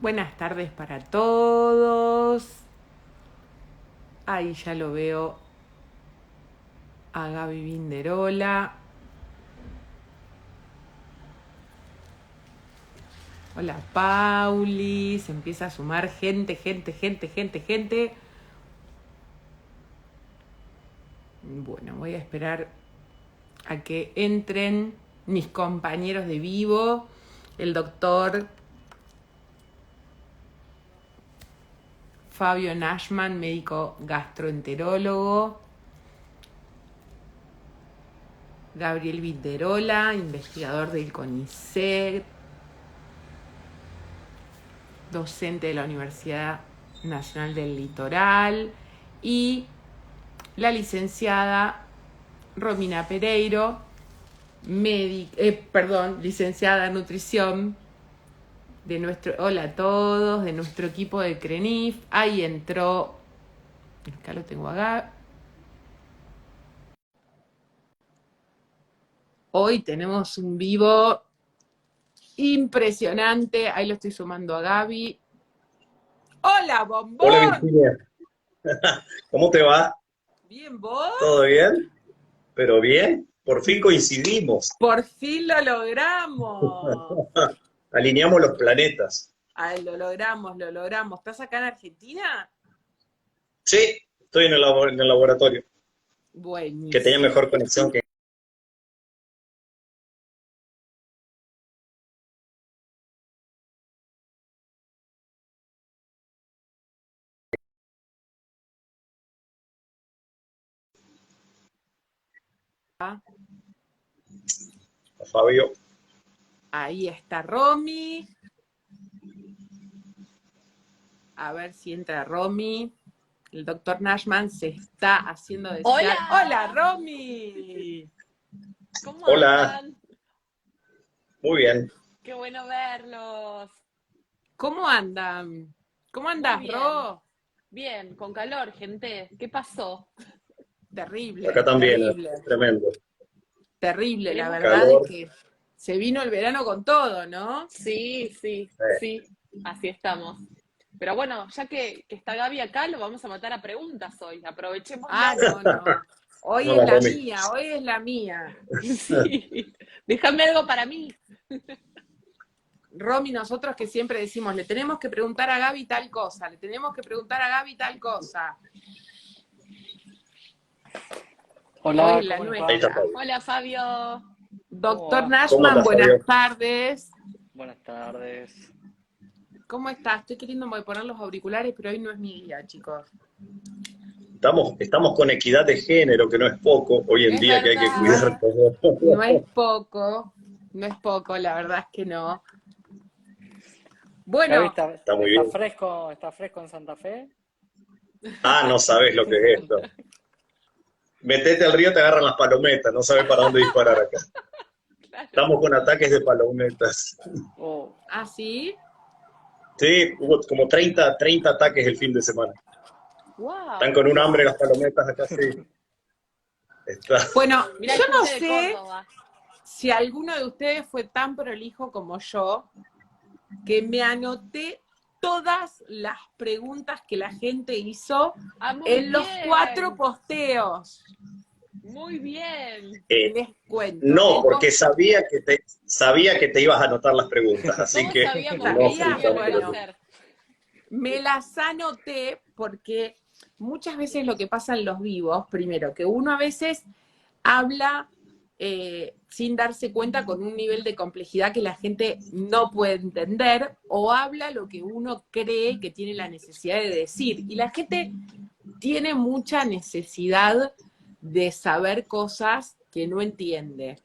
Buenas tardes para todos. Ahí ya lo veo a Gaby Vinderola. Hola Pauli. Se empieza a sumar gente. Bueno, voy a esperar a que entren mis compañeros de vivo. El doctor Fabio Nashman, médico gastroenterólogo. Gabriel Vinderola, investigador del CONICET, docente de la Universidad Nacional del Litoral, y la licenciada Romina Pereiro, licenciada en nutrición de nuestro, hola a todos, de nuestro equipo de CRENIF. Ahí entró, acá lo tengo acá. Hoy tenemos un vivo impresionante. Ahí lo estoy sumando a Gaby. ¡Hola, Hola bombón! Virginia, ¿cómo te va? ¿Bien vos? ¿Todo bien? ¿Pero bien? Por fin coincidimos. Por fin lo logramos. Alineamos los planetas. Ay, lo logramos. ¿Estás acá en Argentina? Sí, estoy en el laboratorio, que tenía Buenísimo. mejor conexión que... Fabio. Ahí está Romy. A ver si entra Romy. El doctor Nashman se está haciendo desear. ¡Hola, Hola, Romy! ¿cómo Hola, andan? muy bien. Qué bueno verlos. ¿Cómo andan? ¿Cómo Muy andás, bien, Ro? bien, con calor, gente. ¿Qué pasó? Acá Terrible, también, terrible. tremendo. Terrible, la Tenemos, verdad es Calor. que se vino el verano con todo, ¿no? sí, sí, eh, sí, así estamos. Pero bueno, ya que está Gaby acá, lo vamos a matar a preguntas hoy. Ah, Aprovechémoslo. no. Hoy es Hola, la Romy. mía, hoy es la mía. Sí, déjame algo para mí. Romy, nosotros que siempre decimos, le tenemos que preguntar a Gaby tal cosa, le tenemos que preguntar a Gaby tal cosa. Hoy Hola, es la ¿cómo les Ahí va? está nuestra. Fabio. Hola, Fabio. ¿Cómo Doctor va? ¿Cómo Nashman, estás, buenas Fabio? tardes. Buenas tardes. ¿Cómo estás? Estoy queriendo poner los auriculares, pero hoy no es mi día, chicos. Estamos con equidad de género, que no es poco, hoy en Es día que hay que No es, cuidar verdad. todo. no es poco, la verdad es que no. Gaby, Bueno, Está muy bien. está fresco en Santa Fe? Ah, no sabes lo que es esto. Metete al río, te agarran las palometas, no sabes para dónde disparar acá. Claro. Estamos con ataques de palometas. Oh, así. Sí, hubo como 30 ataques el fin de semana. Están Wow. con un hambre las palometas acá, sí. Está. Bueno, Mira, hay yo no gente de sé Córdoba. si alguno de ustedes fue tan prolijo como yo, que me anoté todas las preguntas que la gente hizo Ah, muy en los 4 bien. posteos. Muy bien. Eh, Les cuento, no, del porque post sabía que te ibas a anotar las preguntas, así Todos que sabíamos que no eso ¿sabías? iban a justamente. Bueno, hacer. me las anoté porque muchas veces lo que pasa en los vivos, primero, que uno a veces habla sin darse cuenta con un nivel de complejidad que la gente no puede entender, o habla lo que uno cree que tiene la necesidad de decir. Y la gente tiene mucha necesidad de saber cosas que no entiende.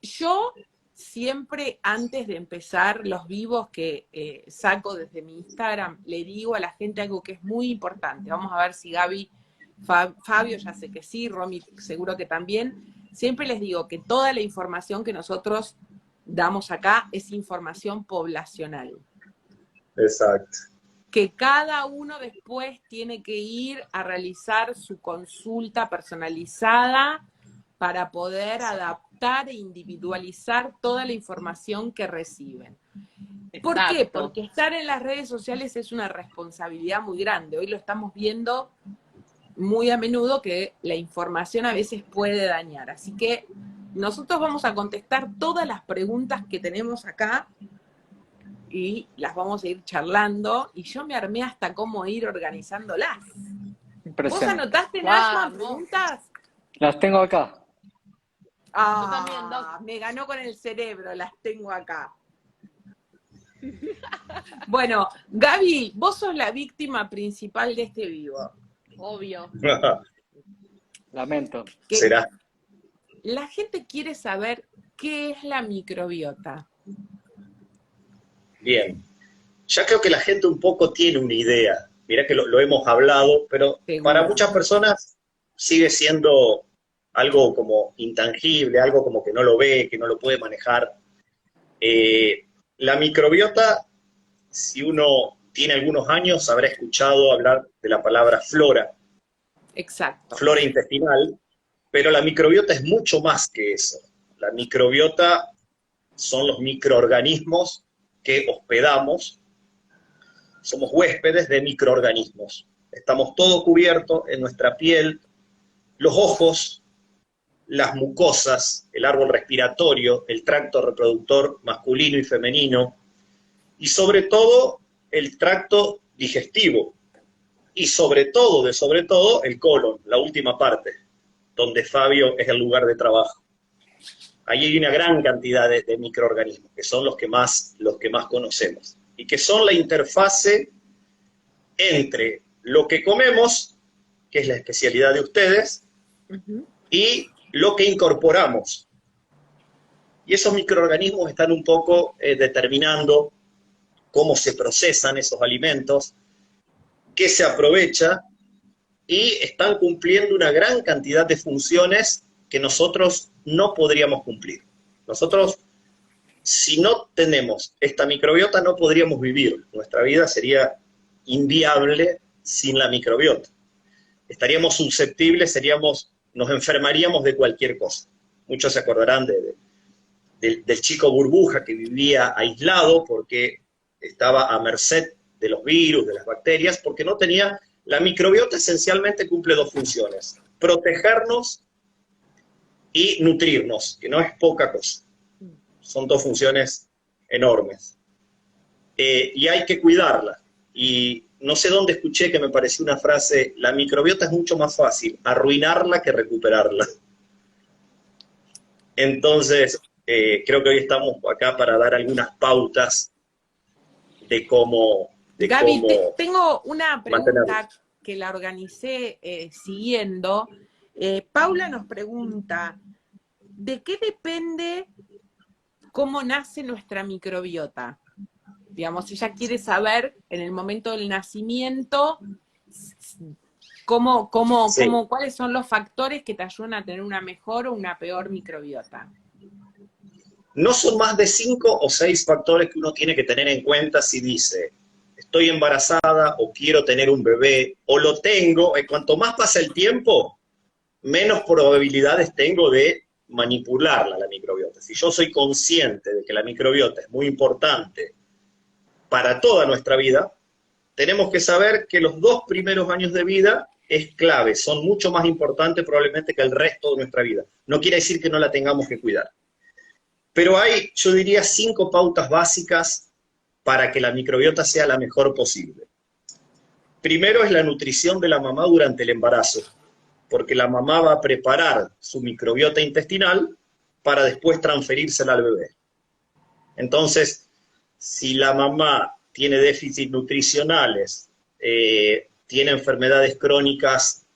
Yo siempre antes de empezar los vivos que saco desde mi Instagram, le digo a la gente algo que es muy importante. Vamos a ver si Gaby, Fabio ya sé que sí, Romy seguro que también. Siempre les digo que toda la información que nosotros damos acá es información poblacional. Exacto. Que cada uno después tiene que ir a realizar su consulta personalizada para poder adaptar e individualizar toda la información que reciben. ¿Por qué? Exacto. Porque estar en las redes sociales es una responsabilidad muy grande. Hoy lo estamos viendo muy a menudo que la información a veces puede dañar. Así que nosotros vamos a contestar todas las preguntas que tenemos acá y las vamos a ir charlando. Y yo me armé hasta cómo ir organizándolas. ¿Vos Impresionante. anotaste, Nashman, Vamos. preguntas? Las tengo acá. también, Doc. Me ganó con el cerebro, las tengo acá. Bueno, Gaby, vos sos la víctima principal de este vivo. Obvio. Lamento. Que Será. la gente quiere saber qué es la microbiota. Bien. Ya creo que la gente un poco tiene una idea. Mirá que lo hemos hablado, pero Seguro. para muchas personas sigue siendo algo como intangible, algo como que no lo ve, que no lo puede manejar. La microbiota, si uno tiene algunos años, habrá escuchado hablar de la palabra flora, Exacto. flora intestinal, pero la microbiota es mucho más que eso. La microbiota son los microorganismos que hospedamos, somos huéspedes de microorganismos. Estamos todo cubiertos en nuestra piel, los ojos, las mucosas, el árbol respiratorio, el tracto reproductor masculino y femenino, y sobre todo el tracto digestivo, y sobre todo, el colon, la última parte, donde Fabio es el lugar de trabajo. Ahí hay una gran cantidad de microorganismos, que son los que más conocemos, y que son la interfase entre lo que comemos, que es la especialidad de ustedes, y lo que incorporamos. Y esos microorganismos están un poco determinando cómo se procesan esos alimentos, qué se aprovecha, y están cumpliendo una gran cantidad de funciones que nosotros no podríamos cumplir. Nosotros, si no tenemos esta microbiota, no podríamos vivir. Nuestra vida sería inviable sin la microbiota. Estaríamos susceptibles, nos enfermaríamos de cualquier cosa. Muchos se acordarán del chico burbuja que vivía aislado porque estaba a merced de los virus, de las bacterias, porque no tenía... La microbiota esencialmente cumple dos funciones: protegernos y nutrirnos, que no es poca cosa. Son dos funciones enormes. Y hay que cuidarla. Y no sé dónde escuché que me pareció una frase: la microbiota es mucho más fácil arruinarla que recuperarla. Entonces, creo que hoy estamos acá para dar algunas pautas de cómo... Gaby, tengo una pregunta mantenerlo. que la organicé siguiendo. Paula nos pregunta, ¿de qué depende cómo nace nuestra microbiota? Digamos, ella quiere saber en el momento del nacimiento Sí. cuáles son los factores que te ayudan a tener una mejor o una peor microbiota. No son más de 5 o 6 factores que uno tiene que tener en cuenta si dice: estoy embarazada o quiero tener un bebé, o lo tengo. Cuanto más pasa el tiempo, menos probabilidades tengo de manipularla, la microbiota. Si yo soy consciente de que la microbiota es muy importante para toda nuestra vida, tenemos que saber que los 2 primeros años de vida es clave, son mucho más importantes probablemente que el resto de nuestra vida. No quiere decir que no la tengamos que cuidar. Pero hay, yo diría, 5 pautas básicas para que la microbiota sea la mejor posible. Primero es la nutrición de la mamá durante el embarazo, porque la mamá va a preparar su microbiota intestinal para después transferírsela al bebé. Entonces, si la mamá tiene déficits nutricionales, tiene enfermedades crónicas,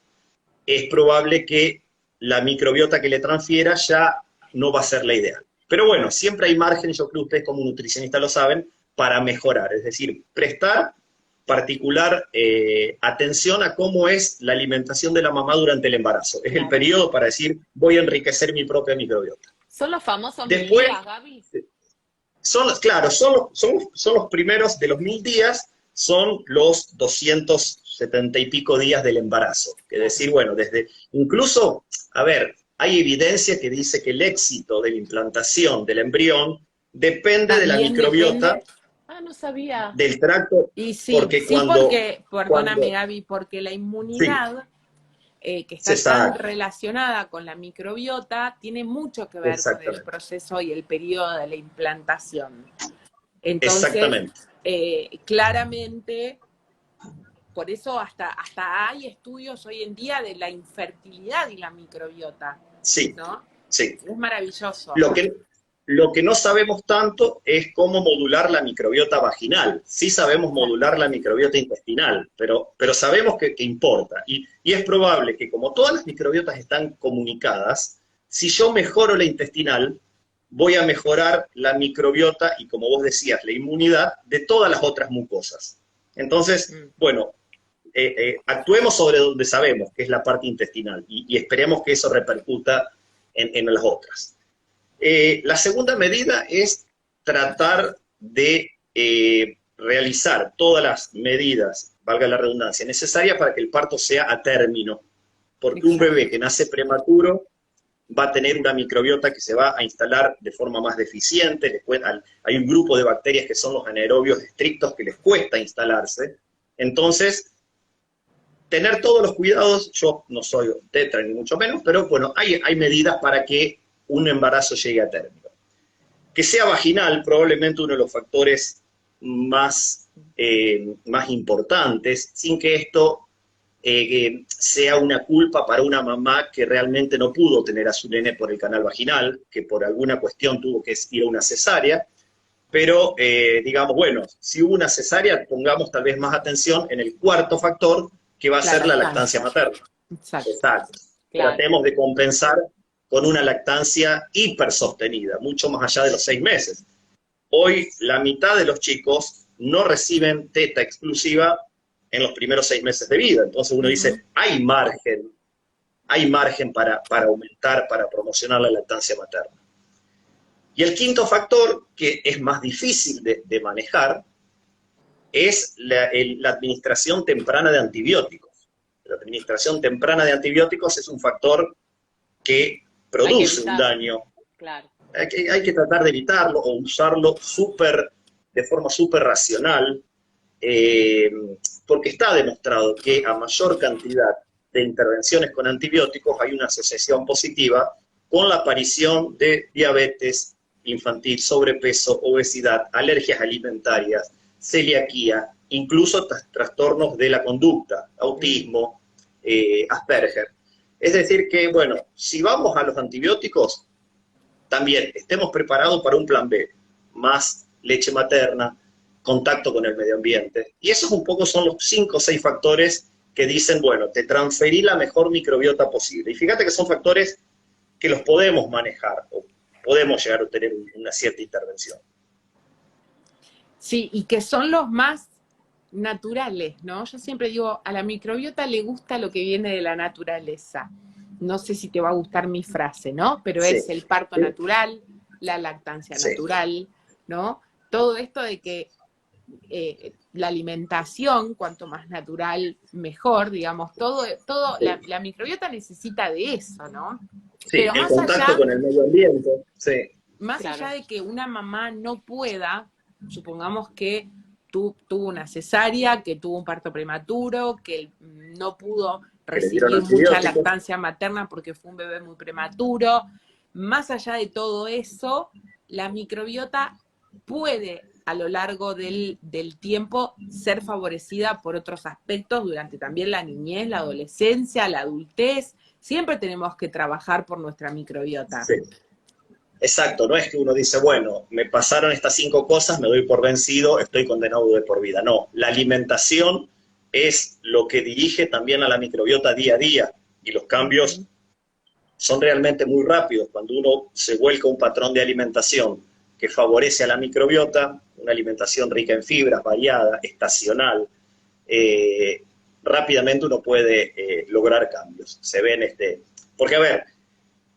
es probable que la microbiota que le transfiera ya no va a ser la ideal. Pero bueno, siempre hay margen, yo creo que ustedes como nutricionistas lo saben, para mejorar, es decir, prestar particular atención a cómo es la alimentación de la mamá durante el embarazo. Es el periodo para decir, voy a enriquecer mi propia microbiota. ¿Son los famosos Después, 1000 días, Gaby? Claro, son los primeros de los 1000 días, son los 270 y pico días del embarazo. Es decir, bueno, incluso, a ver, hay evidencia que dice que el éxito de la implantación del embrión depende de la microbiota Ah, no sabía. del tracto. Y sí, Porque sí, porque, perdóname Gaby, porque la sí, inmunidad, que está tan exacto, relacionada con la microbiota, tiene mucho que ver con el exactamente, proceso y el periodo de la implantación. Entonces, exactamente. claramente, por eso hasta hay estudios hoy en día de la infertilidad y la microbiota, Sí, ¿no? sí. Es maravilloso. Lo que, lo que no sabemos tanto es cómo modular la microbiota vaginal. Sí sabemos modular la microbiota intestinal, pero sabemos que importa. Y es probable que como todas las microbiotas están comunicadas, si yo mejoro la intestinal, voy a mejorar la microbiota y, como vos decías, la inmunidad de todas las otras mucosas. Entonces, bueno, actuemos sobre donde sabemos, que es la parte intestinal, y esperemos que eso repercuta en las otras. La segunda medida es tratar de realizar todas las medidas, valga la redundancia, necesarias para que el parto sea a término, porque un Exacto. bebé que nace prematuro va a tener una microbiota que se va a instalar de forma más deficiente, hay un grupo de bacterias que son los anaerobios estrictos que les cuesta instalarse, entonces tener todos los cuidados, yo no soy obstetra ni mucho menos, pero bueno, hay medidas para que un embarazo llegue a término. Que sea vaginal, probablemente uno de los factores más, más importantes, sin que esto sea una culpa para una mamá que realmente no pudo tener a su nene por el canal vaginal, que por alguna cuestión tuvo que ir a una cesárea, pero digamos, bueno, si hubo una cesárea, pongamos tal vez más atención en el cuarto factor, que va a ser la lactancia materna. Exacto. Exacto. Claro. Tratemos de compensar con una lactancia hipersostenida, mucho más allá de los 6 meses. Hoy la mitad de los chicos no reciben teta exclusiva en los primeros 6 meses de vida. Entonces uno dice, hay margen para aumentar, para promocionar la lactancia materna. Y el quinto factor, que es más difícil de manejar, es la administración temprana de antibióticos. La administración temprana de antibióticos es un factor que produce un daño. Claro. Hay que tratar de evitarlo o usarlo de forma súper racional, porque está demostrado que a mayor cantidad de intervenciones con antibióticos hay una asociación positiva con la aparición de diabetes infantil, sobrepeso, obesidad, alergias alimentarias, celiaquía, incluso trastornos de la conducta, autismo, Asperger. Es decir que, bueno, si vamos a los antibióticos, también estemos preparados para un plan B, más leche materna, contacto con el medio ambiente. Y esos un poco son los 5 o 6 factores que dicen, bueno, te transferí la mejor microbiota posible. Y fíjate que son factores que los podemos manejar, o podemos llegar a tener una cierta intervención. Sí, y que son los más naturales, ¿no? Yo siempre digo, a la microbiota le gusta lo que viene de la naturaleza. No sé si te va a gustar mi frase, ¿no? Pero Sí. es el parto natural, la lactancia natural, ¿no? Todo esto de que la alimentación, cuanto más natural, mejor, digamos, todo la microbiota necesita de eso, ¿no? Sí, pero el más contacto allá, con el medio ambiente, sí. Más Claro. allá de que una mamá no pueda, supongamos que tuvo una cesárea, que tuvo un parto prematuro, que no pudo Que le dieron recibir mucha antibióticos. lactancia materna porque fue un bebé muy prematuro. Más allá de todo eso, la microbiota puede a lo largo del tiempo ser favorecida por otros aspectos durante también la niñez, la adolescencia, la adultez. Siempre tenemos que trabajar por nuestra microbiota. Sí. Exacto, no es que uno dice, bueno, me pasaron estas 5 cosas, me doy por vencido, estoy condenado de por vida. No, la alimentación es lo que dirige también a la microbiota día a día, y los cambios son realmente muy rápidos. Cuando uno se vuelca un patrón de alimentación que favorece a la microbiota, una alimentación rica en fibras, variada, estacional, rápidamente uno puede lograr cambios. Se ven porque a ver,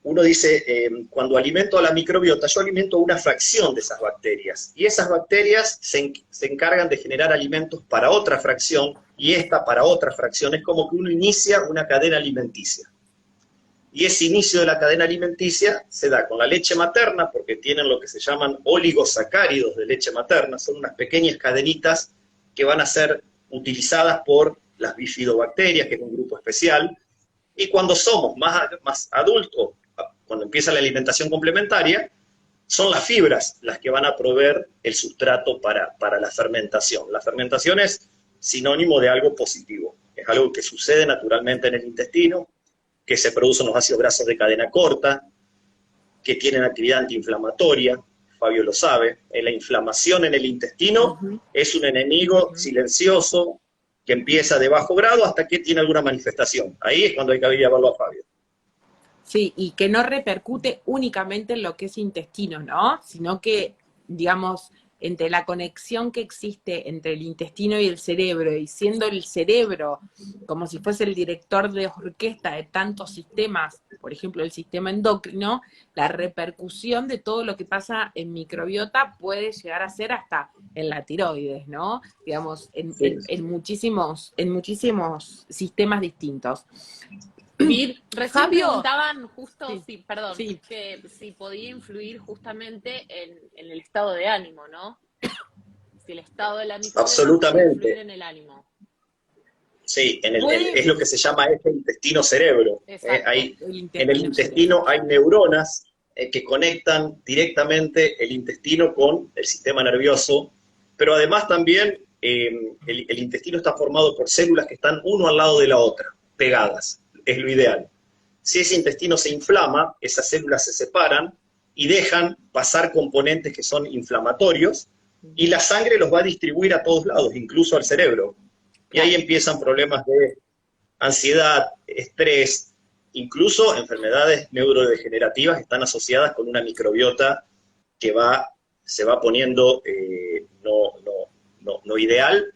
uno dice, cuando alimento a la microbiota, yo alimento una fracción de esas bacterias, y esas bacterias se encargan de generar alimentos para otra fracción, y esta para otra fracción. Es como que uno inicia una cadena alimenticia. y ese inicio de la cadena alimenticia se da con la leche materna, porque tienen lo que se llaman oligosacáridos de leche materna, son unas pequeñas cadenitas que van a ser utilizadas por las bifidobacterias, que es un grupo especial, y cuando somos más adultos, cuando empieza la alimentación complementaria, son las fibras las que van a proveer el sustrato para la fermentación. La fermentación es sinónimo de algo positivo, es algo que sucede naturalmente en el intestino, que se producen los ácidos grasos de cadena corta, que tienen actividad antiinflamatoria, Fabio lo sabe, la inflamación en el intestino es un enemigo silencioso que empieza de bajo grado hasta que tiene alguna manifestación. Ahí es cuando hay que llevarlo a Fabio. Sí, y que no repercute únicamente en lo que es intestino, ¿no? Sino que, digamos, entre la conexión que existe entre el intestino y el cerebro, y siendo el cerebro como si fuese el director de orquesta de tantos sistemas, por ejemplo, el sistema endocrino, la repercusión de todo lo que pasa en microbiota puede llegar a ser hasta en la tiroides, ¿no? Digamos, en muchísimos sistemas distintos. Recién Fabio, preguntaban justo, sí, que si podía influir justamente en el estado de ánimo, ¿no? Si el estado de la microbiota puede influir en el ánimo. Sí, es lo que se llama este intestino-cerebro. En el intestino hay neuronas que conectan directamente el intestino con el sistema nervioso, pero además también el intestino está formado por células que están uno al lado de la otra, pegadas. Es lo ideal. Si ese intestino se inflama, esas células se separan y dejan pasar componentes que son inflamatorios, y la sangre los va a distribuir a todos lados, incluso al cerebro. Y ahí empiezan problemas de ansiedad, estrés, incluso enfermedades neurodegenerativas que están asociadas con una microbiota que se va poniendo no ideal.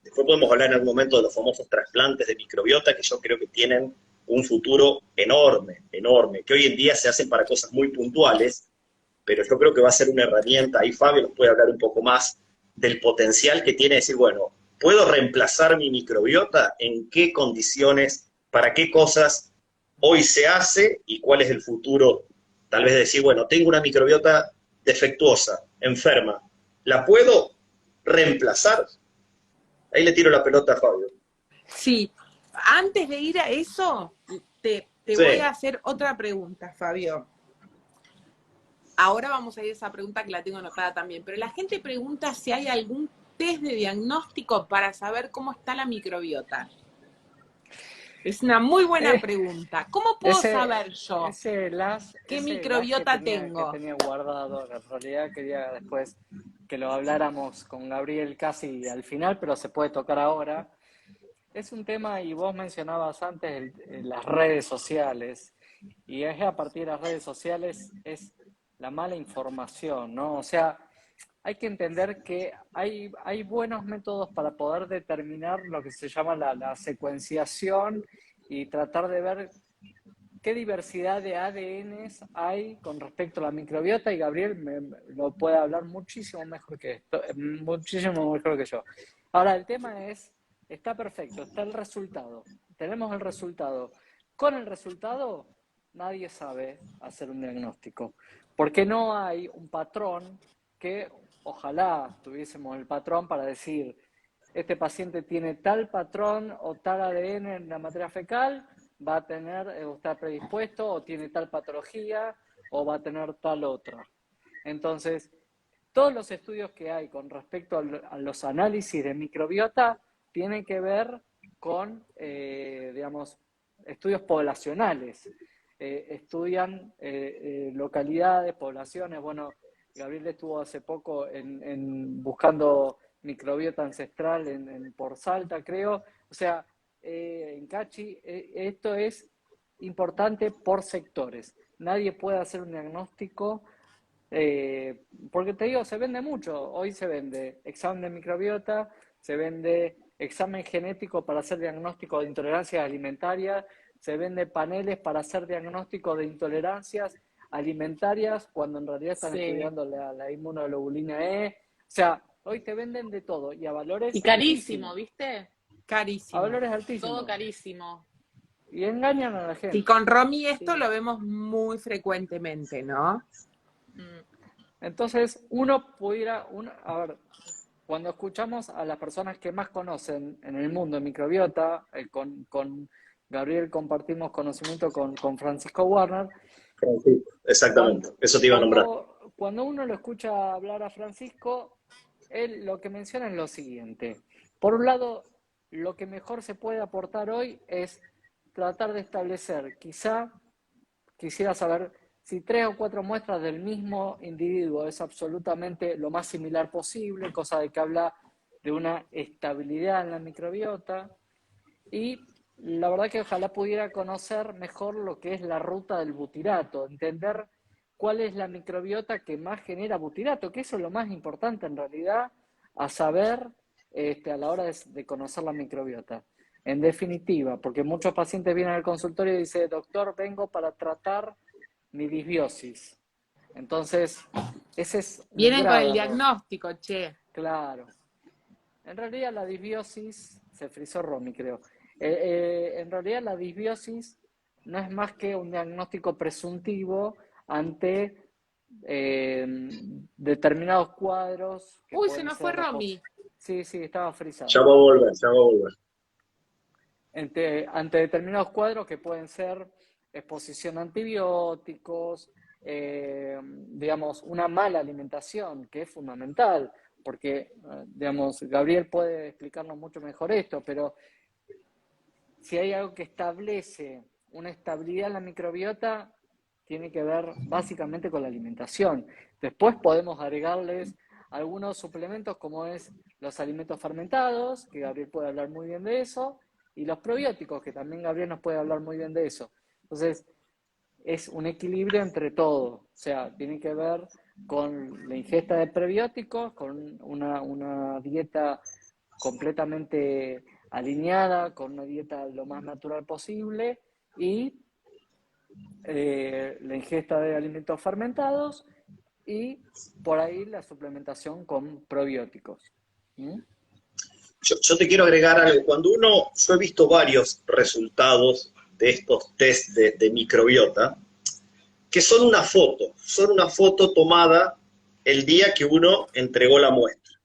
Después podemos hablar en algún momento de los famosos trasplantes de microbiota, que yo creo que tienen un futuro enorme, enorme, que hoy en día se hacen para cosas muy puntuales, pero yo creo que va a ser una herramienta, ahí Fabio nos puede hablar un poco más del potencial que tiene decir, bueno, ¿puedo reemplazar mi microbiota? ¿En qué condiciones? ¿Para qué cosas hoy se hace? ¿Y cuál es el futuro? Tal vez decir, bueno, tengo una microbiota defectuosa, enferma, ¿la puedo reemplazar? Ahí le tiro la pelota a Fabio. Sí, antes de ir a eso, te voy a hacer otra pregunta, Fabio. Ahora vamos a ir a esa pregunta que la tengo anotada también, pero la gente pregunta si hay algún test de diagnóstico para saber cómo está la microbiota. Es una muy buena pregunta. ¿Cómo puedo saber yo qué microbiota tengo? Que tenía guardado, en realidad quería después que lo habláramos con Gabriel casi al final, pero se puede tocar ahora. Es un tema, y vos mencionabas antes las redes sociales, y es a partir de las redes sociales es la mala información, ¿no? O sea, hay que entender que hay buenos métodos para poder determinar lo que se llama la secuenciación y tratar de ver qué diversidad de ADNs hay con respecto a la microbiota, y Gabriel lo puede hablar muchísimo mejor que yo. Ahora, el tema es, está perfecto, está el resultado, tenemos el resultado. Con el resultado, nadie sabe hacer un diagnóstico, porque no hay un patrón que ojalá tuviésemos el patrón para decir, este paciente tiene tal patrón o tal ADN en la materia fecal, va a tener, o está predispuesto, o tiene tal patología, o va a tener tal otra. Entonces, todos los estudios que hay con respecto a los análisis de microbiota tienen que ver con, digamos, estudios poblacionales. Estudian localidades, poblaciones. Bueno, Gabriel estuvo hace poco buscando microbiota ancestral por Salta, creo. O sea, en Cachi, esto es importante por sectores. Nadie puede hacer un diagnóstico, porque te digo, se vende mucho. Hoy se vende examen de microbiota, se vende examen genético para hacer diagnóstico de intolerancias alimentarias, se vende paneles para hacer diagnóstico de intolerancias alimentarias, cuando en realidad están estudiando la inmunoglobulina E. O sea, hoy te venden de todo y a valores y carísimo, altísimos. ¿Viste? Carísimo. A valores altísimos. Todo carísimo. Y engañan a la gente. Y con Romy esto Sí. lo vemos muy frecuentemente, ¿no? Entonces, uno pudiera, a ver, cuando escuchamos a las personas que más conocen en el mundo de microbiota, con Gabriel compartimos conocimiento con Francisco Warner. Exactamente, eso te iba a nombrar. Cuando uno lo escucha hablar a Francisco, él lo que menciona es lo siguiente. Por un lado, lo que mejor se puede aportar hoy es tratar de establecer, quisiera saber si 3 o 4 muestras del mismo individuo es absolutamente lo más similar posible, cosa de que habla de una estabilidad en la microbiota, y la verdad que ojalá pudiera conocer mejor lo que es la ruta del butirato, entender cuál es la microbiota que más genera butirato, que eso es lo más importante en realidad a saber a la hora de conocer la microbiota. En definitiva, porque muchos pacientes vienen al consultorio y dicen, doctor, vengo para tratar mi disbiosis. Entonces, ese es un Vienen con grave el error. diagnóstico, che. Claro. En realidad la disbiosis, se frizó Romy, creo. En realidad la disbiosis no es más que un diagnóstico presuntivo ante determinados cuadros. Que Uy, se pueden nos fue ser Romy. Sí, estaba frizado. Ya va a volver, ya va a volver. Ante determinados cuadros que pueden ser exposición a antibióticos, digamos, una mala alimentación, que es fundamental, porque, digamos, Gabriel puede explicarnos mucho mejor esto, pero si hay algo que establece una estabilidad en la microbiota, tiene que ver básicamente con la alimentación. Después podemos agregarles algunos suplementos como es los alimentos fermentados, que Gabriel puede hablar muy bien de eso, y los probióticos, que también Gabriel nos puede hablar muy bien de eso. Entonces, es un equilibrio entre todo. O sea, tiene que ver con la ingesta de prebióticos, con una dieta completamente alineada, con una dieta lo más natural posible, y la ingesta de alimentos fermentados, y por ahí la suplementación con probióticos. ¿Mm? Yo te quiero agregar algo. Yo he visto varios resultados de estos test de microbiota, que son una foto tomada el día que uno entregó la muestra.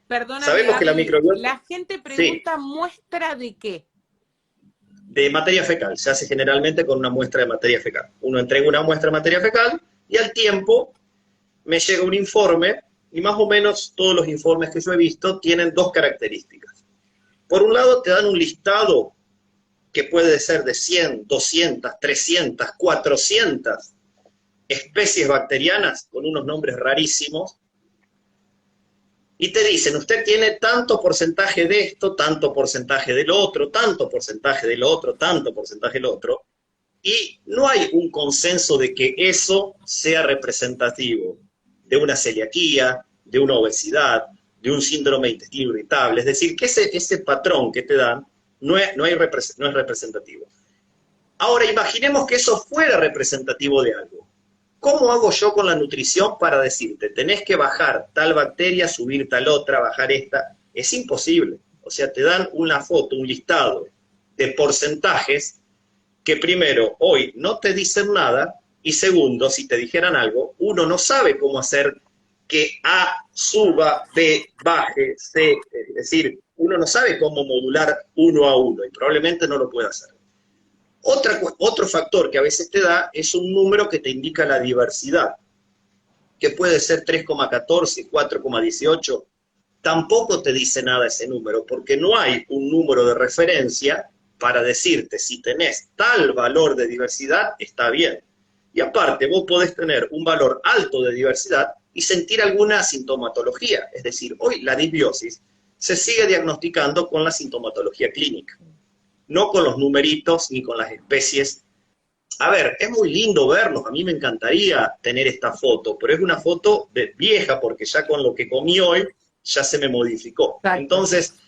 Perdóname, Sabemos que la microbiota... la gente pregunta, Sí, ¿muestra de qué? de materia fecal. Se hace generalmente con una muestra de materia fecal. Uno entrega una muestra de materia fecal y al tiempo me llega un informe, y más o menos todos los informes que yo he visto tienen dos características. Por un lado, te dan un listado que puede ser de 100, 200, 300, 400 especies bacterianas con unos nombres rarísimos, y te dicen, usted tiene tanto porcentaje de esto, tanto porcentaje del otro, tanto porcentaje del otro, tanto porcentaje del otro, y no hay un consenso de que eso sea representativo de una celiaquía, de una obesidad, de un síndrome de intestino irritable. Es decir, que ese patrón que te dan no es representativo. Ahora, imaginemos que eso fuera representativo de algo. ¿Cómo hago yo con la nutrición para decirte, tenés que bajar tal bacteria, subir tal otra, bajar esta? Es imposible. O sea, te dan una foto, un listado de porcentajes que primero, hoy no te dicen nada, y segundo, si te dijeran algo, uno no sabe cómo hacer que A suba, B baje, C, es decir, uno no sabe cómo modular uno a uno, y probablemente no lo pueda hacer. Otro factor que a veces te da es un número que te indica la diversidad, que puede ser 3,14, 4,18, tampoco te dice nada ese número, porque no hay un número de referencia para decirte si tenés tal valor de diversidad, está bien. Y aparte, vos podés tener un valor alto de diversidad y sentir alguna sintomatología. Es decir, hoy la disbiosis se sigue diagnosticando con la sintomatología clínica, no con los numeritos ni con las especies. A ver, es muy lindo verlos, a mí me encantaría tener esta foto, pero es una foto vieja porque ya con lo que comí hoy ya se me modificó. Exacto. Entonces,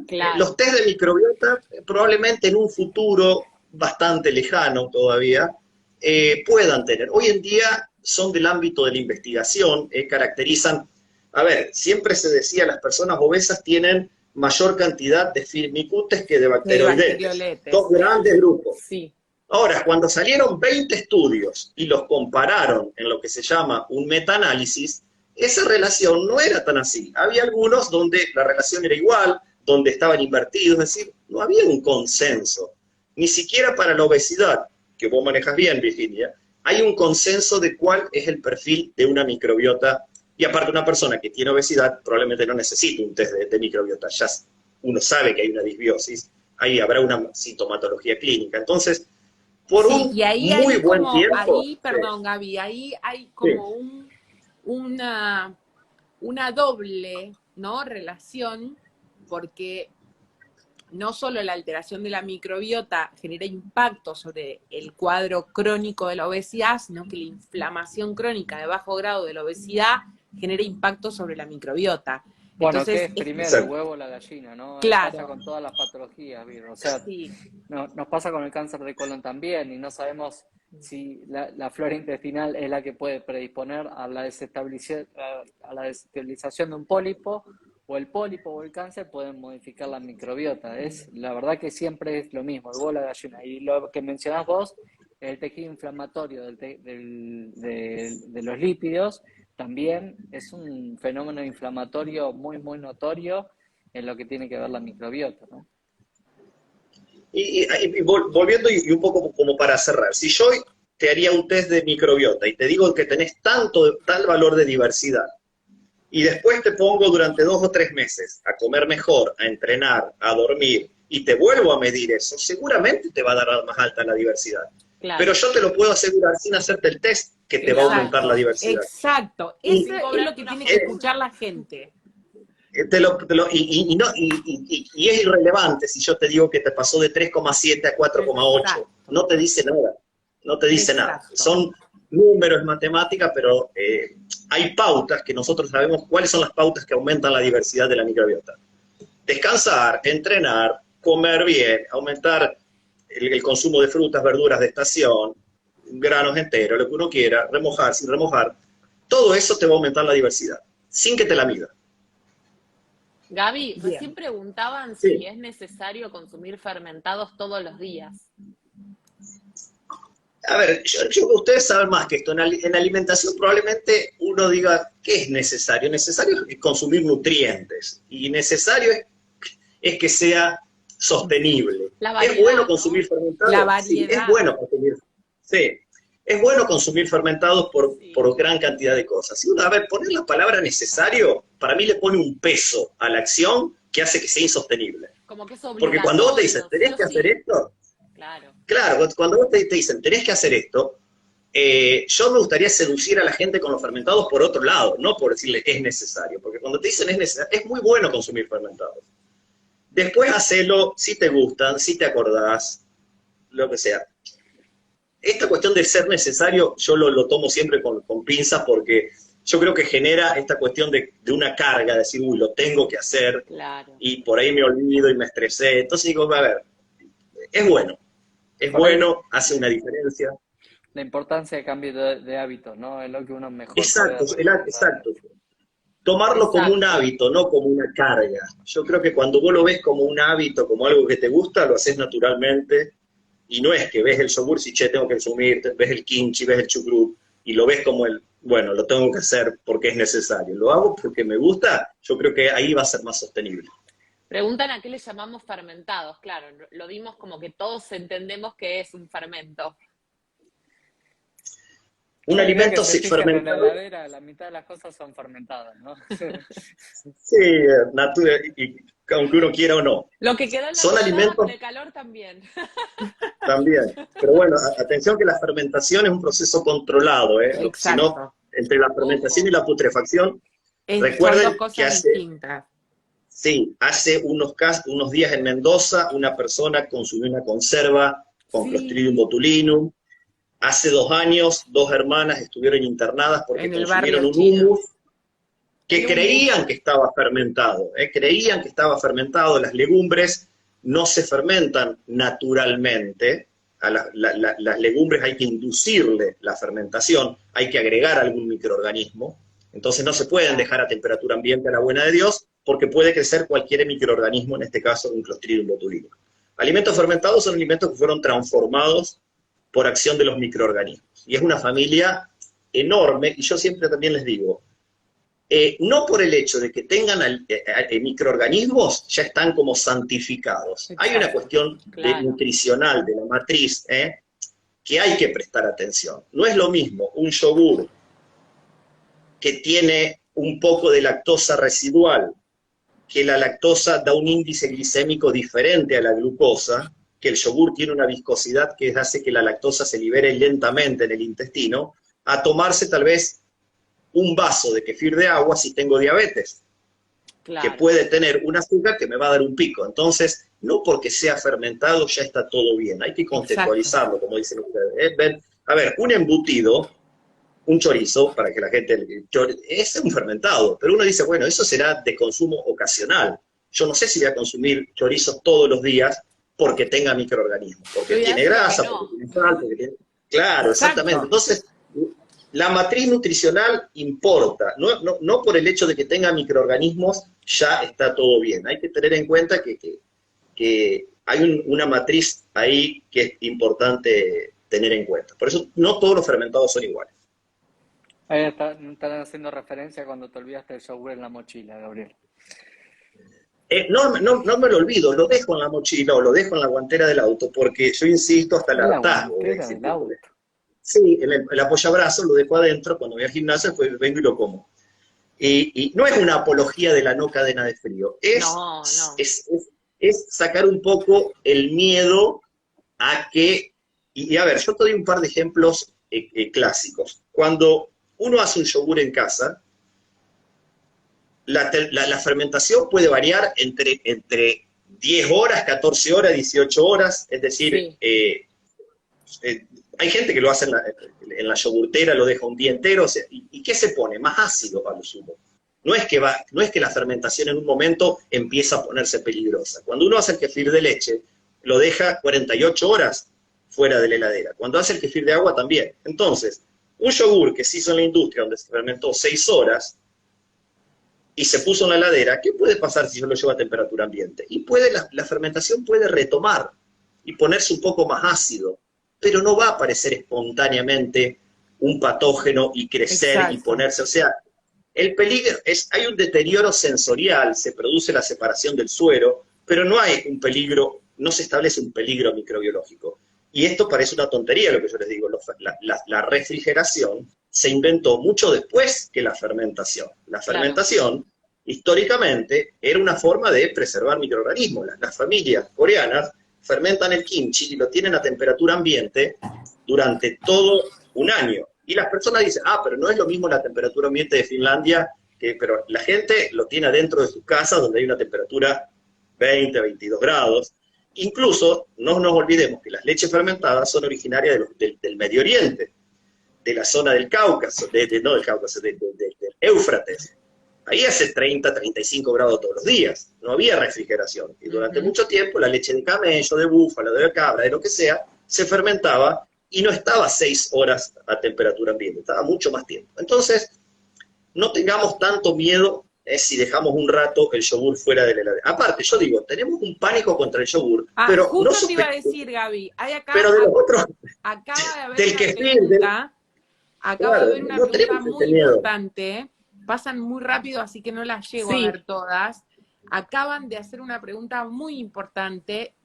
Claro. los test de microbiota probablemente en un futuro bastante lejano todavía puedan tener. Hoy en día son del ámbito de la investigación, caracterizan, a ver, siempre se decía las personas obesas tienen mayor cantidad de firmicutes que de De bacteroidetes. bacterioletes. Dos grandes grupos. Sí. Ahora, cuando salieron 20 estudios y los compararon en lo que se llama un metaanálisis, esa relación no era tan así. Había algunos donde la relación era igual, donde estaban invertidos, es decir, no había un consenso. Ni siquiera para la obesidad, que vos manejas bien, Virginia, hay un consenso de cuál es el perfil de una microbiota. Y aparte, una persona que tiene obesidad probablemente no necesita un test de microbiota. Ya uno sabe que hay una disbiosis, ahí habrá una sintomatología clínica. Entonces, por Sí, un y ahí muy hay buen como, tiempo. ahí, perdón, Gaby, ahí hay como una doble, ¿no? Relación, porque no solo la alteración de la microbiota genera impacto sobre el cuadro crónico de la obesidad, sino que la inflamación crónica de bajo grado de la obesidad genera impacto sobre la microbiota. Bueno, Entonces, ¿qué es primero, el Exacto. huevo o la gallina, no? Claro. Pasa con todas las patologías, Vir. O sea, sí, nos pasa con el cáncer de colon también, y no sabemos si la flora intestinal es la que puede predisponer a la desestabilización de un pólipo, o el pólipo o el cáncer pueden modificar la microbiota. La verdad que siempre es lo mismo, el huevo o la gallina. Y lo que mencionás vos, el tejido inflamatorio de los lípidos, también es un fenómeno inflamatorio muy, muy notorio en lo que tiene que ver la microbiota, ¿no? Volviendo y un poco como para cerrar, si yo te haría un test de microbiota y te digo que tenés tal valor de diversidad, y después te pongo durante 2 o 3 meses a comer mejor, a entrenar, a dormir, y te vuelvo a medir eso, seguramente te va a dar más alta la diversidad. Claro. Pero yo te lo puedo asegurar sin hacerte el test que te va a aumentar la diversidad. Exacto, eso es lo que tiene que escuchar la gente. Y es irrelevante si yo te digo que te pasó de 3,7 a 4,8. No te dice nada. No te dice nada. Son números, matemáticas, pero hay pautas que nosotros sabemos cuáles son las pautas que aumentan la diversidad de la microbiota. Descansar, entrenar, comer bien, aumentar el consumo de frutas, verduras de estación, granos enteros, lo que uno quiera, remojar, sin remojar. Todo eso te va a aumentar la diversidad, sin que te la mida. Gaby, recién preguntaban si es necesario consumir fermentados todos los días. A ver, ustedes saben más que esto. En alimentación probablemente uno diga, ¿qué es necesario? Necesario es consumir nutrientes. Y necesario es que sea sostenible. Variedad, ¿es bueno consumir fermentados? La variedad. Sí, es bueno consumir. Sí, es bueno consumir fermentados por gran cantidad de cosas. Si uno, a ver, poner la palabra necesario, para mí le pone un peso a la acción que hace que sea insostenible. Como que es obligatorio. Porque cuando vos te dicen, ¿tenés que hacer esto? Claro, cuando vos te dicen, tenés que hacer esto, yo me gustaría seducir a la gente con los fermentados por otro lado, no por decirle es necesario. Porque cuando te dicen es necesario, es muy bueno consumir fermentados. Después hacelo si te gustan, si te acordás, lo que sea. Esta cuestión de ser necesario, yo lo tomo siempre con pinzas porque yo creo que genera esta cuestión de una carga, de decir, uy, lo tengo que hacer, y por ahí me olvido y me estresé. Entonces digo, a ver, es bueno, hace una diferencia. La importancia de cambio de hábitos, ¿no? Es lo que uno mejor exacto. Tomarlo como un hábito, no como una carga. Yo creo que cuando vos lo ves como un hábito, como algo que te gusta, lo haces naturalmente. Y no es que ves el yogur, si tengo que consumir, ves el kimchi, ves el chucrut, y lo ves como bueno, lo tengo que hacer porque es necesario. Lo hago porque me gusta, yo creo que ahí va a ser más sostenible. Preguntan a qué le llamamos fermentados. Claro, lo dimos como que todos entendemos que es un fermento. Un alimento fermentado. En la heladera, la mitad de las cosas son fermentadas, ¿no? Sí, y aunque uno quiera o no. Lo que queda en la son alimentos con el calor también. También. Pero bueno, atención que la fermentación es un proceso controlado, Si no, entre la fermentación y la putrefacción, recuerden que hace unos días en Mendoza una persona consumió una conserva con Clostridium botulinum. Hace 2 años, 2 hermanas estuvieron internadas porque consumieron un hummus que creían que estaba fermentado. Creían que estaba fermentado. Las legumbres no se fermentan naturalmente. A las legumbres hay que inducirle la fermentación, hay que agregar algún microorganismo. Entonces no se pueden dejar a temperatura ambiente a la buena de Dios, porque puede crecer cualquier microorganismo, en este caso un Clostridium botulinum. Alimentos fermentados son alimentos que fueron transformados por acción de los microorganismos. Y es una familia enorme, y yo siempre también les digo, no por el hecho de que tengan microorganismos, ya están como santificados. Exacto. Hay una cuestión nutricional de la matriz, que hay que prestar atención. No es lo mismo un yogur que tiene un poco de lactosa residual, que la lactosa da un índice glicémico diferente a la glucosa, que el yogur tiene una viscosidad que hace que la lactosa se libere lentamente en el intestino, a tomarse tal vez un vaso de kefir de agua si tengo diabetes, que puede tener un azúcar que me va a dar un pico. Entonces, no porque sea fermentado ya está todo bien, hay que contextualizarlo, como dicen ustedes. A ver, un embutido, un chorizo, para que la gente, es un fermentado, pero uno dice, bueno, eso será de consumo ocasional. Yo no sé si voy a consumir chorizos todos los días porque tenga microorganismos, porque tiene grasa, porque tiene sal, porque tiene... Claro, exactamente. Entonces, la matriz nutricional importa, no por el hecho de que tenga microorganismos ya está todo bien. Hay que tener en cuenta que hay una matriz ahí que es importante tener en cuenta. Por eso no todos los fermentados son iguales. Ahí están haciendo referencia cuando te olvidaste el yogur en la mochila, Gabriel. No me lo olvido, lo dejo en la mochila o lo dejo en la guantera del auto, porque yo insisto hasta el hartazgo. Sí, el apoyabrazo lo dejo adentro, cuando voy al gimnasio después vengo y lo como. Y no es una apología de la no cadena de frío, es sacar un poco el miedo a que... Y a ver, yo te doy un par de ejemplos clásicos. Cuando uno hace un yogur en casa, la fermentación puede variar entre 10 horas, 14 horas, 18 horas, es decir, hay gente que lo hace en la yogurtera, lo deja un día entero, o sea, ¿y qué se pone? Más ácido a lo sumo. No es que la fermentación en un momento empieza a ponerse peligrosa. Cuando uno hace el kefir de leche, lo deja 48 horas fuera de la heladera. Cuando hace el kefir de agua también. Entonces, un yogur que se hizo en la industria, donde se fermentó 6 horas, y se puso en la heladera, ¿qué puede pasar si yo lo llevo a temperatura ambiente? Y la fermentación puede retomar y ponerse un poco más ácido, pero no va a aparecer espontáneamente un patógeno y crecer y ponerse, o sea, el peligro hay un deterioro sensorial, se produce la separación del suero, pero no hay un peligro, no se establece un peligro microbiológico. Y esto parece una tontería lo que yo les digo, la refrigeración se inventó mucho después que la fermentación. La fermentación, históricamente, era una forma de preservar microorganismos. Las familias coreanas fermentan el kimchi y lo tienen a temperatura ambiente durante todo un año. Y las personas dicen, pero no es lo mismo la temperatura ambiente de Finlandia, pero la gente lo tiene adentro de sus casas donde hay una temperatura 20, 22 grados. Incluso, no nos olvidemos que las leches fermentadas son originarias del Medio Oriente, de la zona del Cáucaso, no del Cáucaso, del Éufrates. Ahí hace 30, 35 grados todos los días, no había refrigeración. Y durante mucho tiempo la leche de camello, de búfalo, de cabra, de lo que sea, se fermentaba y no estaba 6 horas a temperatura ambiente, estaba mucho más tiempo. Entonces, no tengamos tanto miedo si dejamos un rato el yogur fuera de la heladera. Aparte, yo digo, tenemos un pánico contra el yogur, pero justo no te iba a decir, Gaby, hay acá, pero de los otros, acaba de haber del una kefir, pregunta, acaba de haber una no pregunta tenemos muy miedo. importante, pasan muy rápido, así que no las llego a ver todas. Acaban de hacer una pregunta muy importante.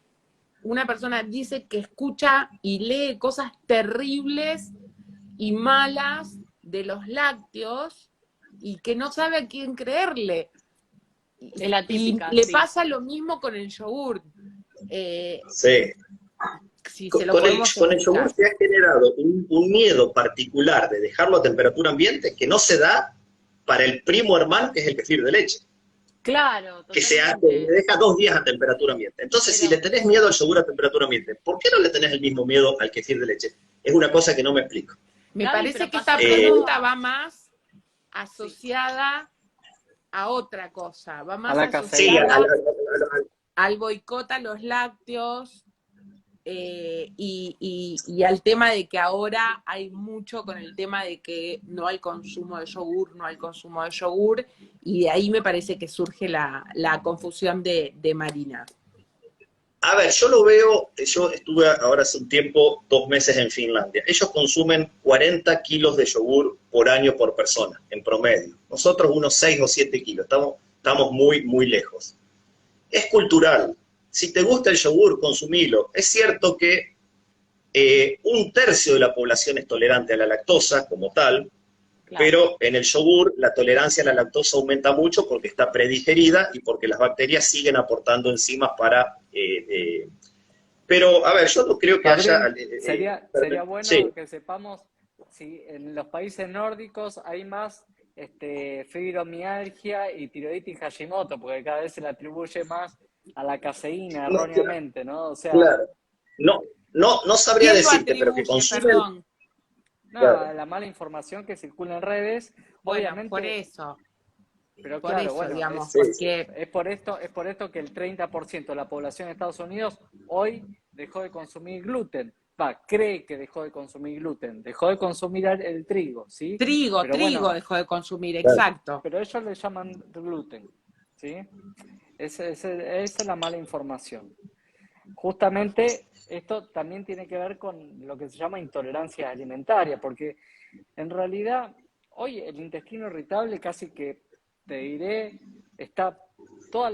Una persona dice que escucha y lee cosas terribles y malas de los lácteos y que no sabe a quién creerle. Es la típica, y le pasa lo mismo con el yogur. Sí. Si Con el yogur se ha generado un miedo particular de dejarlo a temperatura ambiente que no se da para el primo hermano, que es el kefir de leche. Claro, totalmente. Que le deja 2 días a temperatura ambiente. Entonces, si le tenés miedo al yogur a temperatura ambiente, ¿por qué no le tenés el mismo miedo al kefir de leche? Es una cosa que no me explico. Me parece que esta pregunta va más asociada a otra cosa, va más asociada al boicot a los lácteos, y al tema de que ahora hay mucho con el tema de que no hay consumo de yogur, no hay consumo de yogur, y de ahí me parece que surge la confusión de Marina. A ver, yo lo veo, yo estuve ahora hace un tiempo, 2 meses en Finlandia. Ellos consumen 40 kilos de yogur por año por persona, en promedio. Nosotros unos 6 o 7 kilos, estamos muy, muy lejos. Es cultural. Si te gusta el yogur, consumilo. Es cierto que 1/3 de la población es tolerante a la lactosa como tal, claro, pero en el yogur la tolerancia a la lactosa aumenta mucho porque está predigerida y porque las bacterias siguen aportando enzimas para... pero, a ver, yo no creo que haya... sería bueno sí, que sepamos si en los países nórdicos hay más fibromialgia y tiroiditis Hashimoto, porque cada vez se le atribuye más a la caseína no, erróneamente, ¿no? O sea, claro. No sabría ¿Quién lo decirte, pero que atribuye, consumen... perdón? no, Claro. la mala información que circula en redes, Bueno, obviamente. por eso. Pero Por claro, eso, bueno, digamos, Sí, porque... es por esto que el 30% de la población de Estados Unidos hoy dejó de consumir gluten. Cree que dejó de consumir gluten, dejó de consumir el trigo, ¿sí? Trigo Pero bueno, dejó de consumir, claro. exacto. pero ellos le llaman gluten, ¿sí? Esa es la mala información. Justamente esto también tiene que ver con lo que se llama intolerancia alimentaria, porque en realidad hoy el intestino irritable casi que, te diré, está todas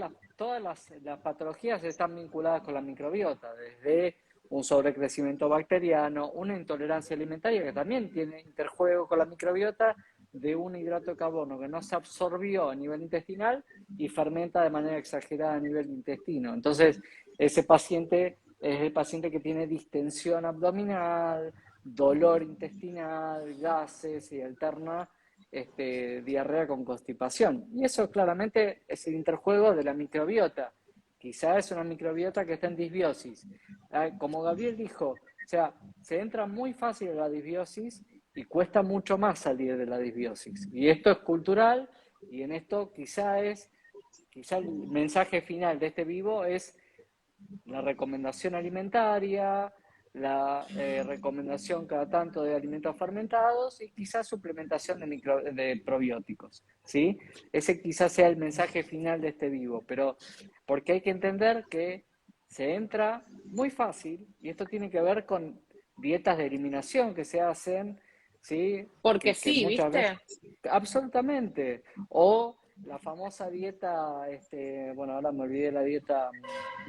las patologías están vinculadas con la microbiota, desde un sobrecrecimiento bacteriano, una intolerancia alimentaria que también tiene interjuego con la microbiota, de un hidrato de carbono que no se absorbió a nivel intestinal y fermenta de manera exagerada a nivel intestino. Entonces, ese paciente es el paciente que tiene distensión abdominal, dolor intestinal, gases y alterna diarrea con constipación. Y eso claramente es el interjuego de la microbiota. Quizá es una microbiota que está en disbiosis. Como Gabriel dijo, o sea, se entra muy fácil en la disbiosis y cuesta mucho más salir de la disbiosis. Y esto es cultural, y en esto quizá el mensaje final de este vivo es la recomendación alimentaria, la recomendación cada tanto de alimentos fermentados y quizás suplementación de probióticos, ¿sí? Ese quizás sea el mensaje final de este vivo, pero porque hay que entender que se entra muy fácil, y esto tiene que ver con dietas de eliminación que se hacen, ¿sí? Porque Que sí, muchas ¿viste? veces, absolutamente, o la famosa dieta, bueno, ahora me olvidé la dieta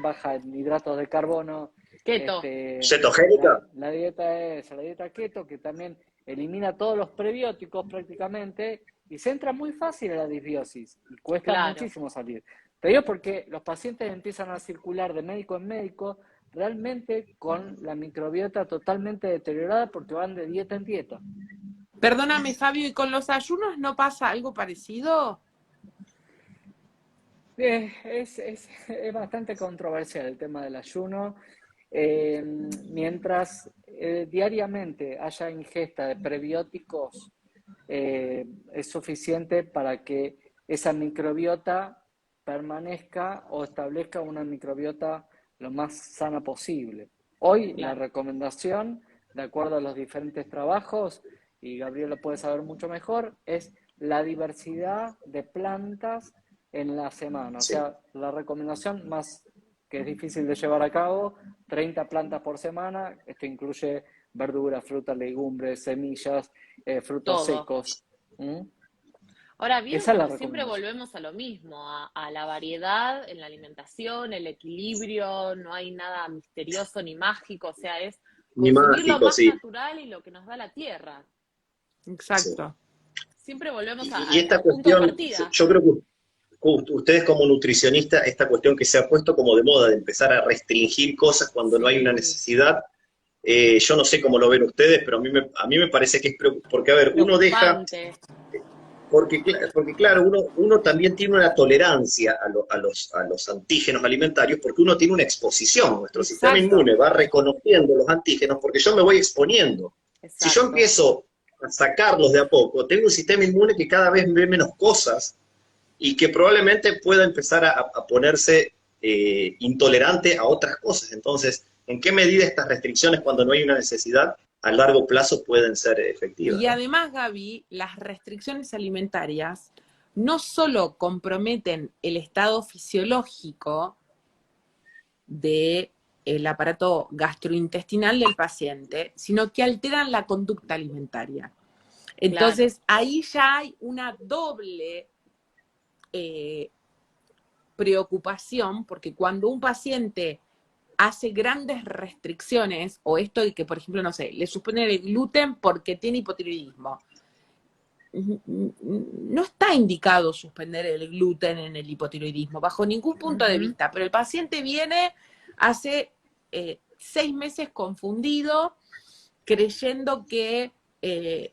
baja en hidratos de carbono, Keto. ¿Cetogénica? la dieta keto, que también elimina todos los prebióticos prácticamente y se entra muy fácil a la disbiosis y cuesta Claro. muchísimo salir. Te digo porque los pacientes empiezan a circular de médico en médico realmente con la microbiota totalmente deteriorada porque van de dieta en dieta. Perdóname, Fabio, ¿y con los ayunos no pasa algo parecido? Es bastante controversial el tema del ayuno. Mientras diariamente haya ingesta de prebióticos, es suficiente para que esa microbiota permanezca o establezca una microbiota lo más sana posible. Hoy la recomendación, de acuerdo a los diferentes trabajos, y Gabriel lo puede saber mucho mejor, es la diversidad de plantas en la semana. O sea, la recomendación más que es difícil de llevar a cabo, 30 plantas por semana. Esto incluye verduras, frutas, legumbres, semillas, frutos Todo. secos. Ahora, vieron Esa es la como siempre recomendación. volvemos a lo mismo, a la variedad en la alimentación, el equilibrio, no hay nada misterioso ni mágico, o sea, es Ni consumir lo mágico, más sí. natural y lo que nos da la tierra. Exacto. Siempre volvemos Y esta al punto de cuestión, partida. yo creo que ustedes como nutricionista, esta cuestión que se ha puesto como de moda, de empezar a restringir cosas cuando no hay una necesidad, yo no sé cómo lo ven ustedes, pero a mí me parece que es porque, a ver, uno deja, Preocupante. porque claro, uno también tiene una tolerancia a los antígenos alimentarios porque uno tiene una exposición, nuestro sistema Exacto. inmune va reconociendo los antígenos porque yo me voy exponiendo. Si yo empiezo a sacarlos de a poco, tengo un sistema inmune que cada vez ve menos cosas y que probablemente pueda empezar a ponerse intolerante a otras cosas. Entonces, ¿En qué medida estas restricciones, cuando no hay una necesidad, a largo plazo pueden ser efectivas? Y además, Gaby, las restricciones alimentarias no solo comprometen el estado fisiológico del aparato gastrointestinal del paciente, sino que alteran la conducta alimentaria. Entonces, ahí ya hay una doble preocupación, porque cuando un paciente hace grandes restricciones, o esto de que, por ejemplo, no sé, le suspenden el gluten porque tiene hipotiroidismo, no está indicado suspender el gluten en el hipotiroidismo, bajo ningún punto de vista, pero el paciente viene hace 6 meses confundido, creyendo que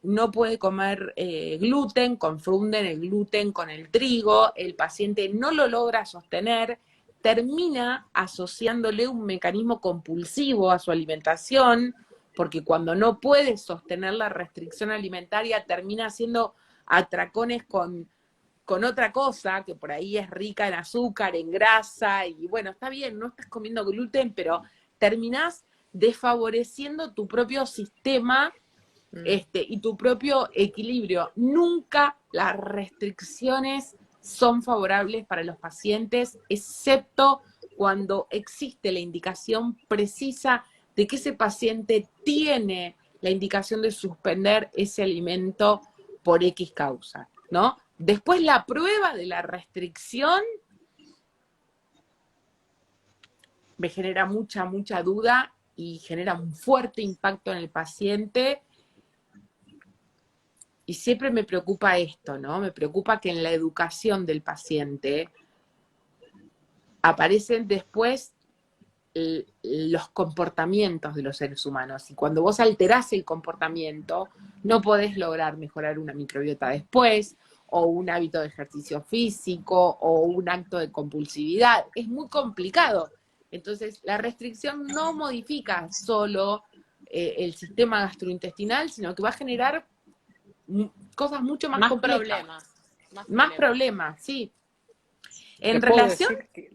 no puede comer gluten, confunden el gluten con el trigo, el paciente no lo logra sostener, termina asociándole un mecanismo compulsivo a su alimentación, porque cuando no puede sostener la restricción alimentaria termina haciendo atracones con otra cosa, que por ahí es rica en azúcar, en grasa, y bueno, está bien, no estás comiendo gluten, pero terminás desfavoreciendo tu propio sistema y tu propio equilibrio. Nunca las restricciones son favorables para los pacientes, excepto cuando existe la indicación precisa de que ese paciente tiene la indicación de suspender ese alimento por X causa, ¿no? Después la prueba de la restricción me genera mucha duda y genera un fuerte impacto en el paciente. Y siempre me preocupa esto, ¿no? Me preocupa que en la educación del paciente aparecen después los comportamientos de los seres humanos. Y cuando vos alterás el comportamiento, no podés lograr mejorar una microbiota después, o un hábito de ejercicio físico, o un acto de compulsividad. Es muy complicado. Entonces, la restricción no modifica solo el sistema gastrointestinal, sino que va a generar cosas mucho más complejas. Más problemas, sí. En relación... Decir que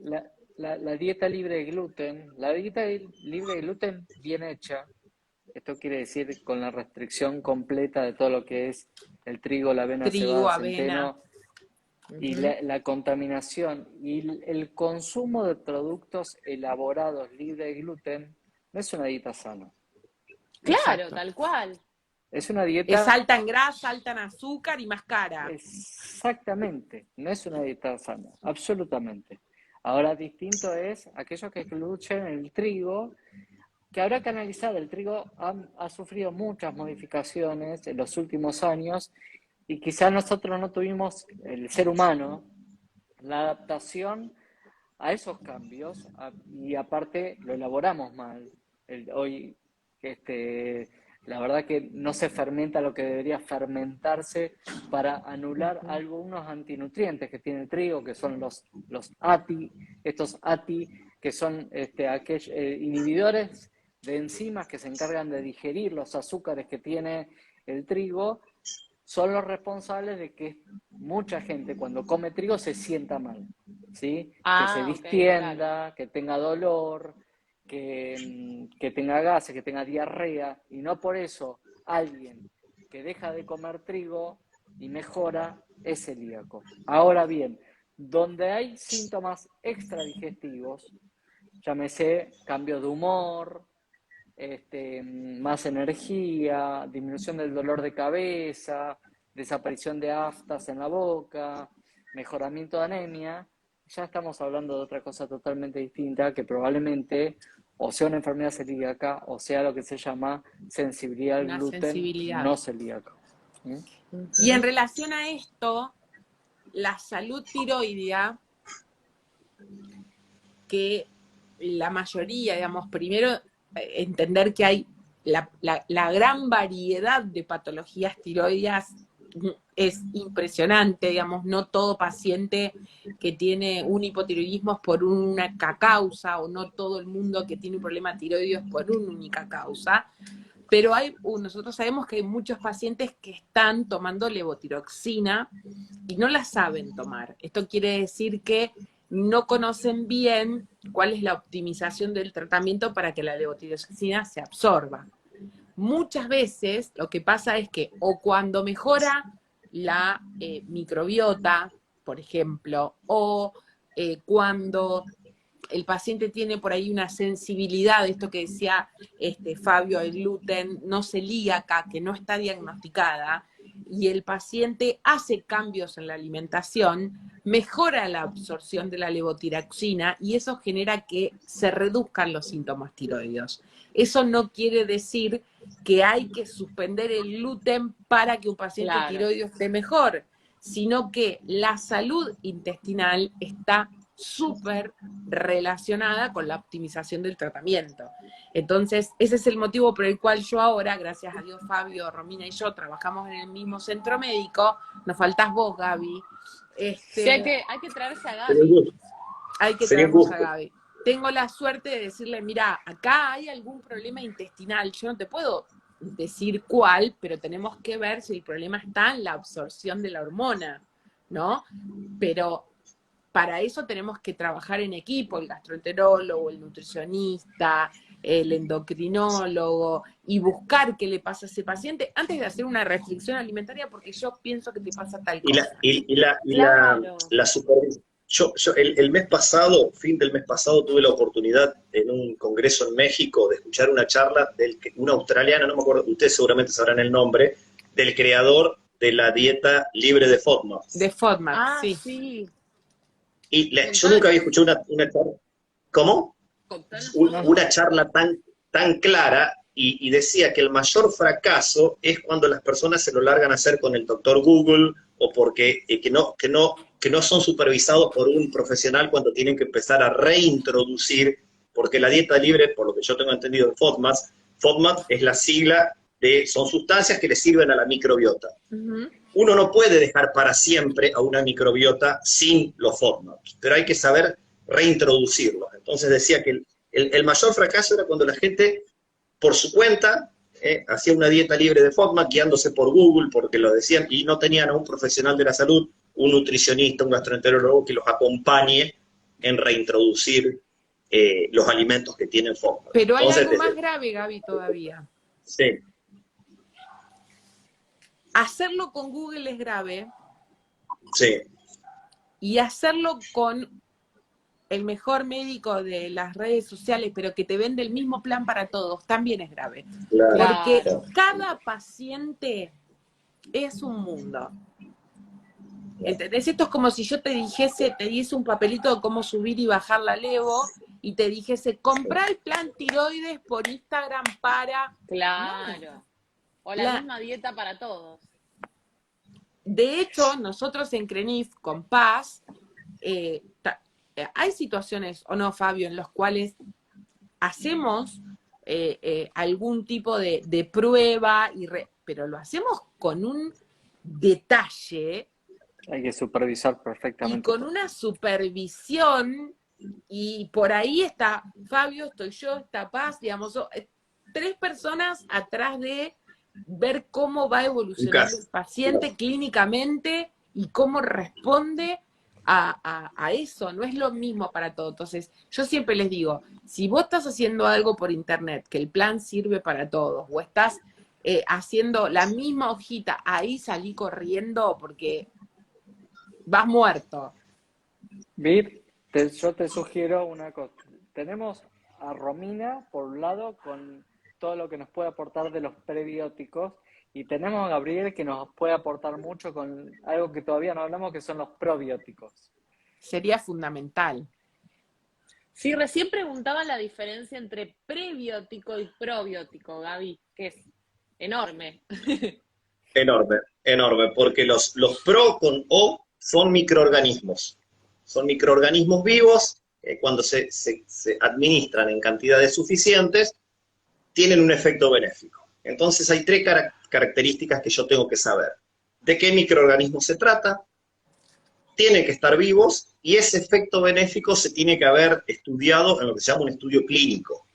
la dieta libre de gluten, la dieta libre de gluten bien hecha, esto quiere decir con la restricción completa de todo lo que es el trigo, la avena, cebada, centeno, y la contaminación y el consumo de productos elaborados libres de gluten, no es una dieta sana. Claro, Exacto. tal cual. Es una dieta... Es alta en grasa, alta en azúcar y más cara. Exactamente, no es una dieta sana, absolutamente. Ahora, distinto es aquellos que incluyen el trigo, que habrá que analizar. El trigo ha sufrido muchas modificaciones en los últimos años y quizás nosotros no tuvimos, el ser humano, la adaptación a esos cambios y aparte lo elaboramos mal. Hoy, la verdad que no se fermenta lo que debería fermentarse para anular algunos antinutrientes que tiene el trigo, que son los ATI, estos ATI que son aquellos inhibidores de enzimas que se encargan de digerir los azúcares que tiene el trigo, son los responsables de que mucha gente cuando come trigo se sienta mal, ¿sí? Que se distienda, claro, que tenga dolor, que tenga gases, que tenga diarrea, y no por eso alguien que deja de comer trigo y mejora es celíaco. Ahora bien, donde hay síntomas extradigestivos, llámese cambio de humor, más energía, disminución del dolor de cabeza, desaparición de aftas en la boca, mejoramiento de anemia, ya estamos hablando de otra cosa totalmente distinta que probablemente o sea una enfermedad celíaca o sea lo que se llama sensibilidad al gluten no celíaco. Y en relación a esto, la salud tiroidea, que la mayoría, digamos, primero entender que hay la gran variedad de patologías tiroideas es impresionante, digamos, no todo paciente que tiene un hipotiroidismo es por una única causa, o no todo el mundo que tiene un problema tiroideo es por una única causa, pero nosotros sabemos que hay muchos pacientes que están tomando levotiroxina y no la saben tomar. Esto quiere decir que no conocen bien cuál es la optimización del tratamiento para que la levotiroxina se absorba. Muchas veces lo que pasa es que o cuando mejora la microbiota, por ejemplo, o cuando el paciente tiene por ahí una sensibilidad, esto que decía Fabio, el gluten, no celíaca, que no está diagnosticada, y el paciente hace cambios en la alimentación, mejora la absorción de la levotiroxina y eso genera que se reduzcan los síntomas tiroideos. Eso no quiere decir que hay que suspender el gluten para que un paciente tiroideo esté mejor, sino que la salud intestinal está súper relacionada con la optimización del tratamiento. Entonces, ese es el motivo por el cual yo ahora, gracias a Dios, Fabio, Romina y yo trabajamos en el mismo centro médico. Nos faltás vos, Gaby. Sí, hay que traerse a Gaby. Hay que traernos a Gaby. Tengo la suerte de decirle, mira, acá hay algún problema intestinal. Yo no te puedo decir cuál, pero tenemos que ver si el problema está en la absorción de la hormona, ¿no? Pero para eso tenemos que trabajar en equipo, el gastroenterólogo, el nutricionista, el endocrinólogo, y buscar qué le pasa a ese paciente antes de hacer una restricción alimentaria, porque yo pienso que te pasa tal cosa. La supervisión. El mes pasado, fin del mes pasado, tuve la oportunidad en un congreso en México de escuchar una charla de un australiano, no me acuerdo, ustedes seguramente sabrán el nombre, del creador de la dieta libre de FODMAP. De FODMAP, sí. Y yo nunca había escuchado una charla. ¿Cómo? Una charla tan clara y decía que el mayor fracaso es cuando las personas se lo largan a hacer con el doctor Google o porque que no son supervisados por un profesional cuando tienen que empezar a reintroducir, porque la dieta libre, por lo que yo tengo entendido en FODMAP es la sigla son sustancias que le sirven a la microbiota. Uno no puede dejar para siempre a una microbiota sin los FODMAPs, pero hay que saber reintroducirlos. Entonces decía que el mayor fracaso era cuando la gente, por su cuenta, hacía una dieta libre de FODMAP, guiándose por Google, porque lo decían, y no tenían a un profesional de la salud, un nutricionista, un gastroenterólogo que los acompañe en reintroducir los alimentos que tienen FODMAP. Pero hay algo más grave, Gaby, todavía. Sí. Hacerlo con Google es grave. Sí. Y hacerlo con el mejor médico de las redes sociales, pero que te vende el mismo plan para todos, también es grave. Claro. Porque cada paciente es un mundo. ¿Entendés? Esto es como si yo te diese un papelito de cómo subir y bajar la levo, y te dijese, comprá el plan tiroides por Instagram para... Claro. O la misma dieta para todos. De hecho, nosotros en CRENIF, con Paz, hay situaciones, o no, Fabio, en los cuales hacemos algún tipo de prueba, pero lo hacemos con un detalle. Hay que supervisar perfectamente. Y con una supervisión, y por ahí está Fabio, estoy yo, está Paz, digamos, 3 personas atrás de ver cómo va evolucionando el paciente clínicamente y cómo responde a eso. No es lo mismo para todos. Entonces, yo siempre les digo, si vos estás haciendo algo por internet, que el plan sirve para todos, o estás haciendo la misma hojita, ahí salí corriendo porque vas muerto. Vir, yo te sugiero una cosa. Tenemos a Romina, por un lado, con todo lo que nos puede aportar de los prebióticos, y tenemos a Gabriel que nos puede aportar mucho con algo que todavía no hablamos, que son los probióticos. Sería fundamental. Sí, recién preguntaban la diferencia entre prebiótico y probiótico, Gaby, que es enorme. Enorme, porque los pro con O son microorganismos. Son microorganismos vivos, cuando se administran en cantidades suficientes, tienen un efecto benéfico. Entonces hay 3 características que yo tengo que saber. ¿De qué microorganismo se trata? Tienen que estar vivos y ese efecto benéfico se tiene que haber estudiado en lo que se llama un estudio clínico.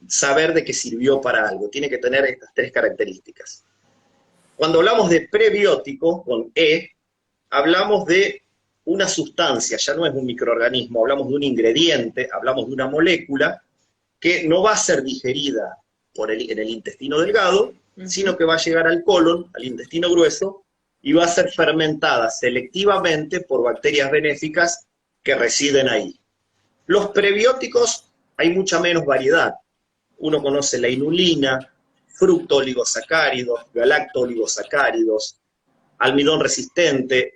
Saber de qué sirvió para algo. Tiene que tener estas 3 características. Cuando hablamos de prebiótico, con E, hablamos de una sustancia, ya no es un microorganismo, hablamos de un ingrediente, hablamos de una molécula que no va a ser digerida en el intestino delgado, sino que va a llegar al colon, al intestino grueso, y va a ser fermentada selectivamente por bacterias benéficas que residen ahí. Los prebióticos, hay mucha menos variedad. Uno conoce la inulina, fructooligosacáridos, galactooligosacáridos, almidón resistente.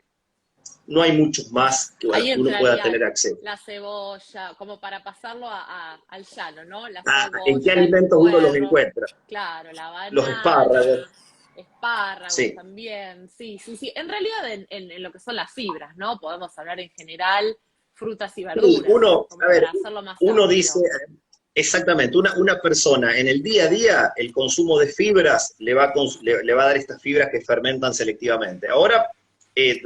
No hay muchos más que uno pueda tener acceso. La cebolla, como para pasarlo al llano, ¿no? La cebolla, ¿en qué el alimentos uno los encuentra? Claro, la banana. Los espárragos. Espárragos también, sí. En realidad en lo que son las fibras, ¿no? Podemos hablar en general frutas y verduras. Uno dice, exactamente, una persona en el día a día, el consumo de fibras le va a dar estas fibras que fermentan selectivamente. Ahora,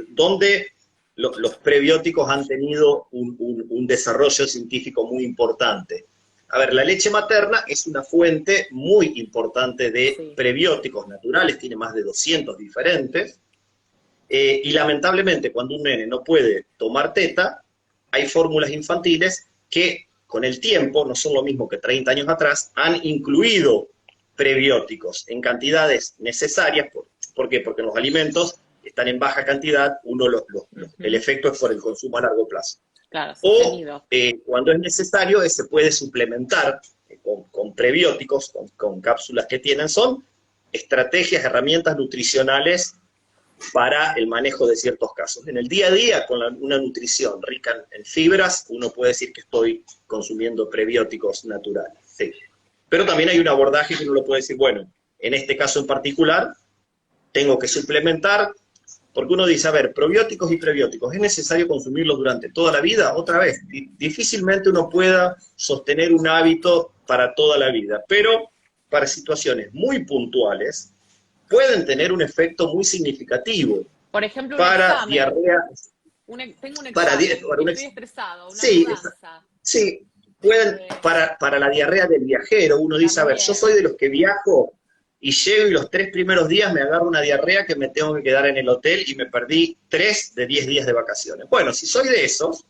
¿dónde los prebióticos han tenido un desarrollo científico muy importante? A ver, la leche materna es una fuente muy importante de prebióticos naturales, tiene más de 200 diferentes, y lamentablemente cuando un nene no puede tomar teta, hay fórmulas infantiles que con el tiempo, no son lo mismo que 30 años atrás, han incluido prebióticos en cantidades necesarias. ¿Por qué? Porque los alimentos están en baja cantidad, el efecto es por el consumo a largo plazo. Claro, o cuando es necesario, se puede suplementar con prebióticos, con cápsulas que son estrategias, herramientas nutricionales para el manejo de ciertos casos. En el día a día, con una nutrición rica en fibras, uno puede decir que estoy consumiendo prebióticos naturales. Sí. Pero también hay un abordaje que uno lo puede decir, bueno, en este caso en particular, tengo que suplementar, porque uno dice, a ver, probióticos y prebióticos, ¿es necesario consumirlos durante toda la vida? Otra vez, difícilmente uno pueda sostener un hábito para toda la vida, pero para situaciones muy puntuales, pueden tener un efecto muy significativo. Por ejemplo, para diarrea. Tengo un examen, estoy estresado, una mudanza. Sí, pueden, para la diarrea del viajero, uno dice, también. A ver, yo soy de los que viajo y llego y los 3 primeros días me agarro una diarrea que me tengo que quedar en el hotel y me perdí 3 de 10 días de vacaciones. Bueno, si soy de esos,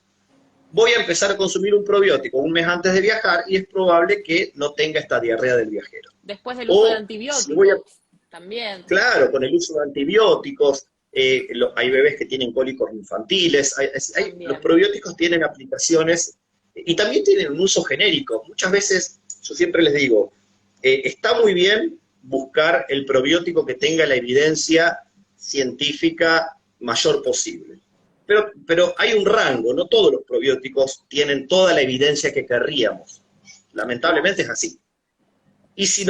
voy a empezar a consumir un probiótico un mes antes de viajar y es probable que no tenga esta diarrea del viajero. Después del uso de antibióticos. También. Claro, con el uso de antibióticos, hay bebés que tienen cólicos infantiles, los probióticos tienen aplicaciones y también tienen un uso genérico. Muchas veces, yo siempre les digo, está muy bien buscar el probiótico que tenga la evidencia científica mayor posible. Pero hay un rango, no todos los probióticos tienen toda la evidencia que querríamos. Lamentablemente es así. Y si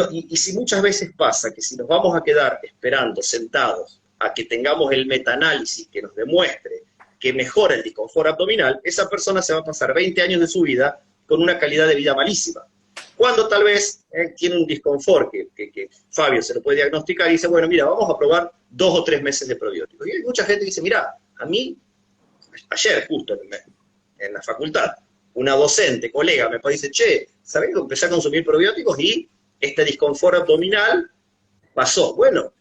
muchas veces pasa que si nos vamos a quedar esperando, sentados, a que tengamos el metaanálisis que nos demuestre que mejora el disconfort abdominal, esa persona se va a pasar 20 años de su vida con una calidad de vida malísima. Cuando tal vez tiene un disconfort que Fabio se lo puede diagnosticar y dice, bueno, mira, vamos a probar 2 o 3 meses de probióticos. Y hay mucha gente que dice, mira, a mí, ayer justo en la facultad, una docente, colega, me dice, che, ¿sabés que empecé a consumir probióticos y este disconfort abdominal pasó? Bueno,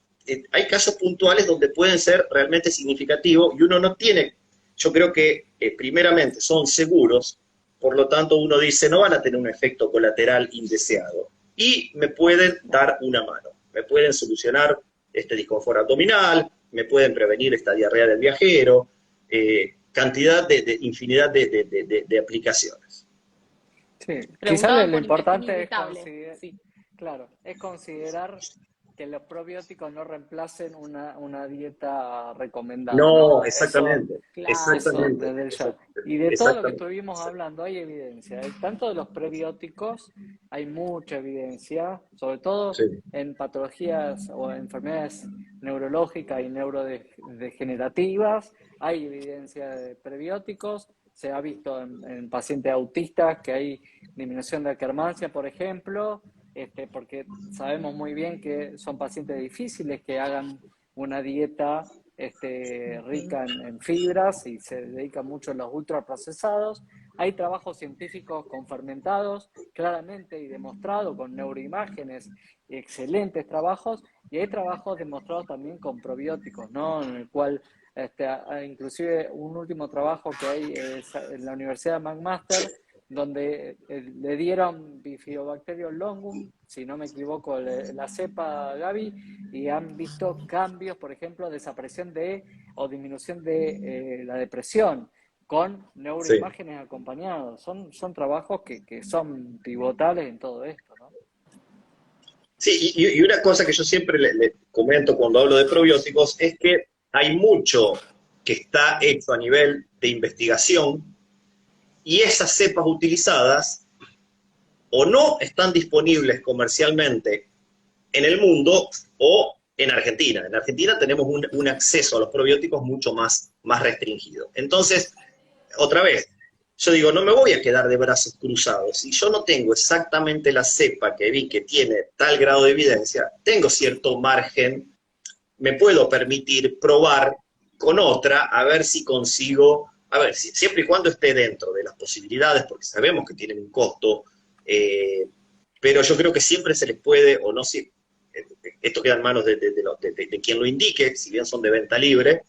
hay casos puntuales donde pueden ser realmente significativos y uno no tiene, yo creo que primeramente son seguros, por lo tanto uno dice no van a tener un efecto colateral indeseado y me pueden dar una mano, me pueden solucionar este disconfort abdominal, me pueden prevenir esta diarrea del viajero, infinidad de aplicaciones. Sí, quizás lo importante es considerar, claro, es considerar que los probióticos no reemplacen una dieta recomendada. No, exactamente. Eso, exactamente. Y de todo lo que estuvimos hablando hay evidencia. Tanto de los prebióticos hay mucha evidencia, sobre todo en patologías o enfermedades neurológicas y neurodegenerativas. Hay evidencia de prebióticos. Se ha visto en pacientes autistas que hay disminución de Akkermansia, por ejemplo, porque sabemos muy bien que son pacientes difíciles que hagan una dieta rica en fibras y se dedican mucho a los ultraprocesados. Hay trabajos científicos con fermentados, claramente y demostrado con neuroimágenes, excelentes trabajos, y hay trabajos demostrados también con probióticos, ¿no? En el cual inclusive un último trabajo que hay en la Universidad de McMaster, donde le dieron Bifidobacterium longum, si no me equivoco, la cepa, Gaby, y han visto cambios, por ejemplo, desaparición o disminución de la depresión, con Sí. neuroimágenes acompañados. Son trabajos que son pivotales en todo esto, ¿no? Sí, y una cosa que yo siempre le comento cuando hablo de probióticos es que hay mucho que está hecho a nivel de investigación y esas cepas utilizadas o no están disponibles comercialmente en el mundo o en Argentina. En Argentina tenemos un acceso a los probióticos mucho más restringido. Entonces, otra vez, yo digo, no me voy a quedar de brazos cruzados. Si yo no tengo exactamente la cepa que vi que tiene tal grado de evidencia, tengo cierto margen, me puedo permitir probar con otra a ver si consigo, a ver, siempre y cuando esté dentro de las posibilidades, porque sabemos que tienen un costo, pero yo creo que siempre se les puede, o no sé, esto queda en manos de quien lo indique, si bien son de venta libre,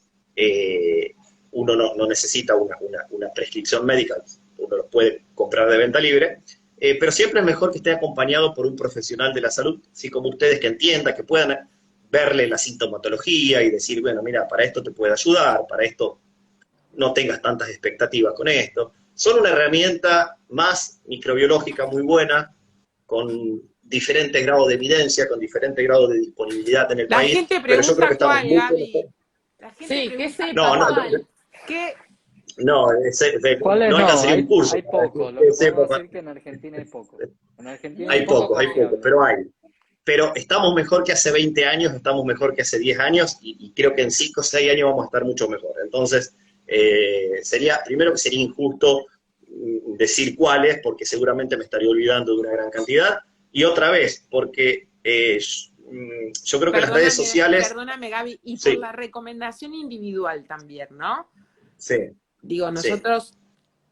uno no necesita una prescripción médica, uno los puede comprar de venta libre, pero siempre es mejor que esté acompañado por un profesional de la salud, así como ustedes, que entienda, que puedan verle la sintomatología y decir, bueno, mira, para esto te puede ayudar, para esto no tengas tantas expectativas con esto. Son una herramienta más microbiológica muy buena, con diferentes grados de evidencia, con diferentes grados de disponibilidad en el La país, gente pero yo creo pregunta que estamos cuál, mucho Gaby. mejor. La gente Sí, ¿qué pregunta sepa No, cuál? qué. no, ¿Cuáles no hay que no? hacer un curso Hay para decir pocos. Lo que podemos sepa. decir que en Argentina hay pocos. En Argentina hay Muy Hay pocos pocos, pocos. confiables. pero hay. Pero estamos mejor que hace 20 años, estamos mejor que hace 10 años, y creo que en 5 o 6 años vamos a estar mucho mejor. Entonces, primero que sería injusto decir cuáles, porque seguramente me estaría olvidando de una gran cantidad, y otra vez, porque yo creo que las redes sociales, Perdóname, Gaby, y por sí, la recomendación individual también, ¿no? sí, Digo, sí. nosotros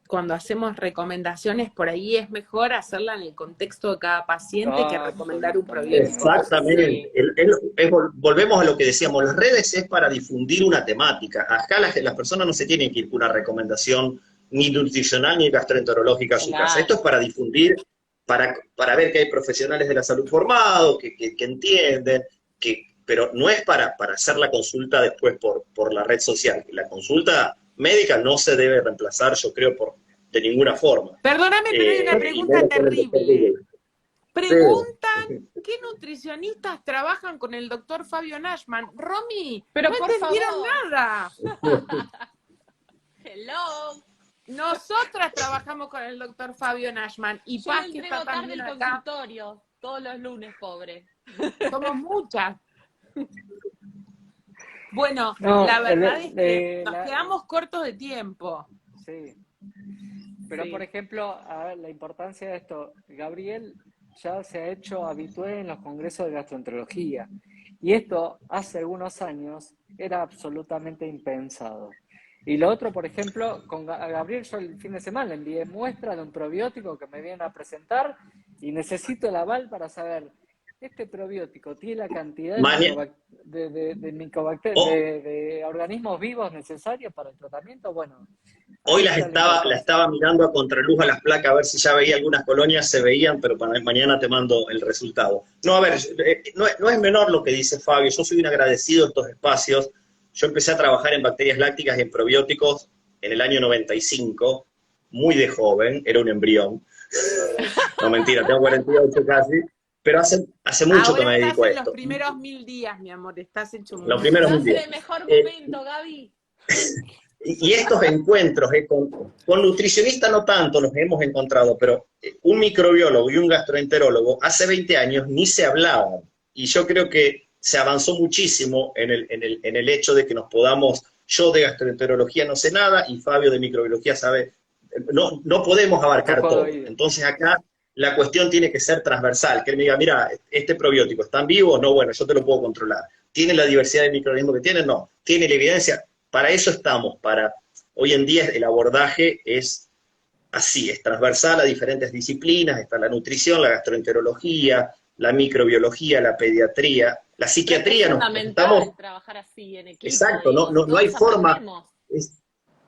cuando hacemos recomendaciones, por ahí es mejor hacerla en el contexto de cada paciente que recomendar un probiótico per Exactamente. se. Volvemos a lo que decíamos, las redes es para difundir una temática. Acá las personas no se tienen que ir con una recomendación ni nutricional ni gastroenterológica a su casa. Esto es Claro. para difundir, para ver que hay profesionales de la salud formados, que entienden, pero no es para hacer la consulta después por la red social. La consulta médica no se debe reemplazar, yo creo, de ninguna forma. Perdóname, pero hay una Y pregunta menos con el doctor terrible. Google. Preguntan Sí. qué nutricionistas trabajan con el doctor Fabio Nashman. Romy, Pero no por entendieron favor. nada. Hello. Nosotras trabajamos con el doctor Fabio Nashman y Yo le Paz, que entrego está tarde también el acá. consultorio. Todos los lunes, pobre. Somos muchas. Bueno, No, la verdad es que nos quedamos cortos de tiempo. Sí. Pero, Sí. por ejemplo, a ver, la importancia de esto. Gabriel ya se ha hecho habitué en los congresos de gastroenterología. Y esto, hace algunos años, era absolutamente impensado. Y lo otro, por ejemplo, a Gabriel yo el fin de semana le envié muestra de un probiótico que me vienen a presentar y necesito el aval para saber, ¿este probiótico tiene la cantidad de organismos vivos necesarios para el tratamiento? Bueno, Hoy ahí está la la importancia. estaba mirando a contraluz a las placas a ver si ya veía algunas colonias, se veían, pero para mañana te mando el resultado. No, a ver, no es menor lo que dice Fabio, yo soy un agradecido de estos espacios. Yo empecé a trabajar en bacterias lácticas y en probióticos en el año 95, muy de joven, era un embrión. No, mentira, tengo 48 casi, pero hace mucho que Ahora me estás dedico a en los esto. primeros 1000 días, mi amor, estás hecho Los mucho. primeros 1000 Estás en días. el mejor momento, Gaby. Y estos encuentros con nutricionistas no tanto los hemos encontrado, pero un microbiólogo y un gastroenterólogo hace 20 años ni se hablaban. Y yo creo que se avanzó muchísimo en el hecho de que nos podamos, yo de gastroenterología no sé nada y Fabio de microbiología sabe, no podemos abarcar Tocó de todo. oído. Entonces acá la cuestión tiene que ser transversal, que él me diga, mira, este probiótico, ¿están vivos? No, bueno, yo te lo puedo controlar. ¿Tiene la diversidad de microorganismos que tiene? No. ¿Tiene la evidencia? Para eso estamos, hoy en día el abordaje es así, es transversal a diferentes disciplinas, está la nutrición, la gastroenterología, la microbiología, la pediatría, La psiquiatría es nos fundamental estamos... trabajar así en equipo, Exacto, digo, no hay todos forma... aprendemos.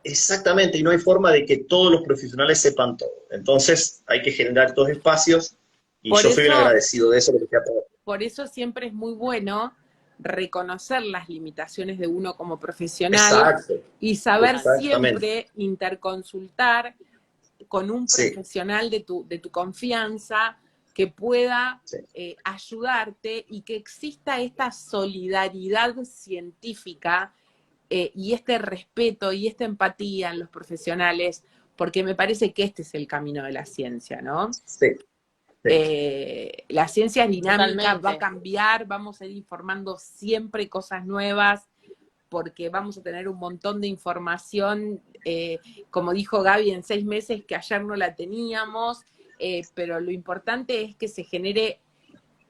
Exactamente, y no hay forma de que todos los profesionales sepan todo. Entonces hay que generar estos espacios y Por yo soy un eso, agradecido de eso que te ha pasado. por eso siempre es muy bueno reconocer las limitaciones de uno como profesional Exacto, y saber exactamente. siempre interconsultar con un Sí, profesional de tu confianza que pueda sí, ayudarte y que exista esta solidaridad científica y este respeto y esta empatía en los profesionales, porque me parece que este es el camino de la ciencia, ¿no? sí, sí. La ciencia es dinámica, va a Totalmente. cambiar, vamos a ir informando siempre cosas nuevas, porque vamos a tener un montón de información, como dijo Gaby, en 6 meses que ayer no la teníamos, pero lo importante es que se genere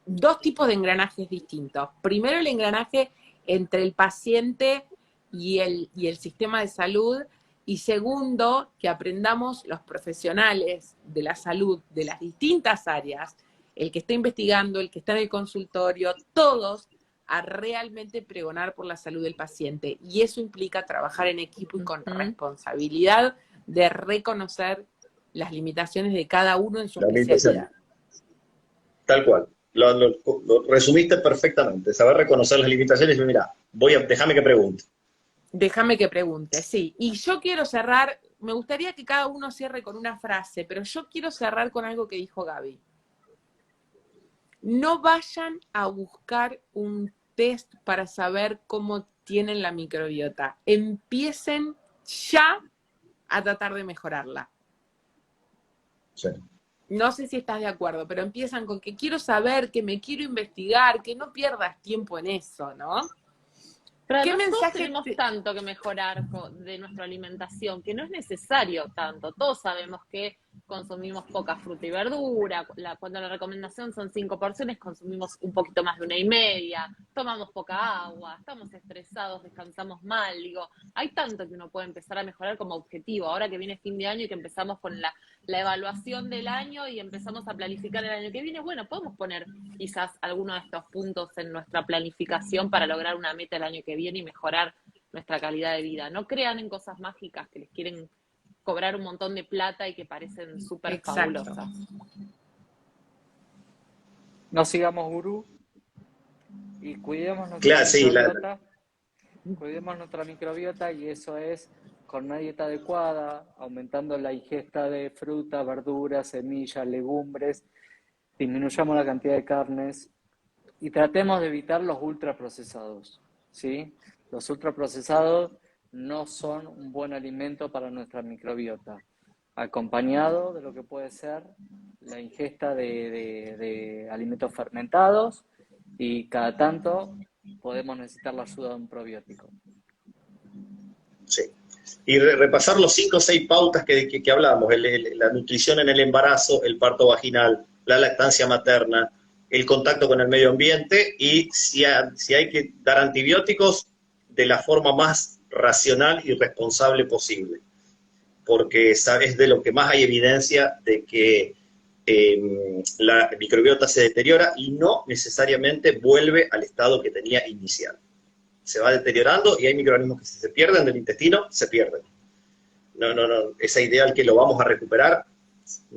2 tipos de engranajes distintos. Primero, el engranaje entre el paciente y el sistema de salud, y segundo, que aprendamos los profesionales de la salud de las distintas áreas, el que está investigando, el que está en el consultorio, todos a realmente pregonar por la salud del paciente. Y eso implica trabajar en equipo y con responsabilidad de reconocer las limitaciones de cada uno en su La limitación, especialidad. tal cual. Lo resumiste perfectamente. Saber reconocer las limitaciones y mira, déjame que pregunte. Déjame que pregunte, sí. Y yo quiero cerrar, me gustaría que cada uno cierre con una frase, pero yo quiero cerrar con algo que dijo Gaby. No vayan a buscar un test para saber cómo tienen la microbiota. Empiecen ya a tratar de mejorarla. Sí. No sé si estás de acuerdo, pero empiezan con que quiero saber, que me quiero investigar, que no pierdas tiempo en eso, ¿no? Pero ¿Qué además todos mensaje tenemos tanto que mejorar de nuestra alimentación, que no es necesario tanto. Todos sabemos que consumimos poca fruta y verdura, cuando la recomendación son 5 porciones, consumimos un poquito más de 1,5, tomamos poca agua, estamos estresados, descansamos mal, digo, hay tanto que uno puede empezar a mejorar como objetivo. Ahora que viene fin de año y que empezamos con la evaluación del año y empezamos a planificar el año que viene, bueno, podemos poner quizás algunos de estos puntos en nuestra planificación para lograr una meta el año que viene y mejorar nuestra calidad de vida. No crean en cosas mágicas que les quieren cobrar un montón de plata y que parecen súper fabulosas. No sigamos gurú y cuidemos nuestra Claro, sí, microbiota. Cuidemos nuestra microbiota y eso es con una dieta adecuada, aumentando la ingesta de fruta, verduras, semillas, legumbres, disminuyamos la cantidad de carnes y tratemos de evitar los ultraprocesados, ¿sí? Los ultraprocesados no son un buen alimento para nuestra microbiota, acompañado de lo que puede ser la ingesta de alimentos fermentados y cada tanto podemos necesitar la ayuda de un probiótico. sí. Y repasar los 5 o 6 pautas que hablábamos, la nutrición en el embarazo, el parto vaginal, la lactancia materna, el contacto con el medio ambiente y si hay que dar antibióticos de la forma más racional y responsable posible, porque es de lo que más hay evidencia de que la microbiota se deteriora y no necesariamente vuelve al estado que tenía inicial. Se va deteriorando y hay microorganismos que si se pierden del intestino, se pierden. No, esa idea de que lo vamos a recuperar,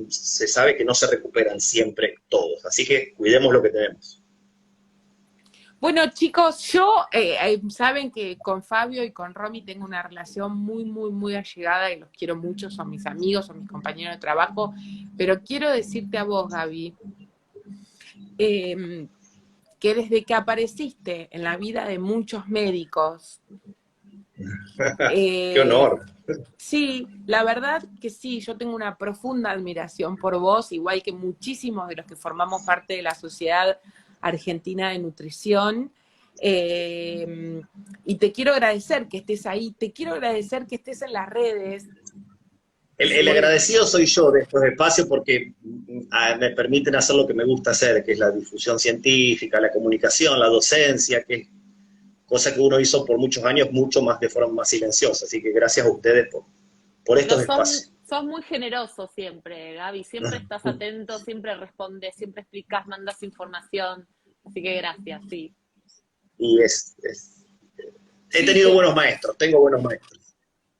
se sabe que no se recuperan siempre todos, así que cuidemos lo que tenemos. Bueno, chicos, yo, saben que con Fabio y con Romy tengo una relación muy, muy, muy allegada y los quiero mucho, son mis amigos, son mis compañeros de trabajo, pero quiero decirte a vos, Gaby, que desde que apareciste en la vida de muchos médicos, ¡Qué honor! Sí, la verdad que sí, yo tengo una profunda admiración por vos, igual que muchísimos de los que formamos parte de la Sociedad Argentina de Nutrición. Y te quiero agradecer que estés ahí, te quiero agradecer que estés en las redes. El agradecido soy yo de estos espacios porque me permiten hacer lo que me gusta hacer, que es la difusión científica, la comunicación, la docencia, que es cosa que uno hizo por muchos años mucho más de forma más silenciosa. Así que gracias a ustedes por estos espacios. Sos muy generoso siempre, Gaby, siempre estás atento, siempre respondes, siempre explicás, mandas información, así que gracias, sí. y he tenido buenos maestros, tengo buenos maestros.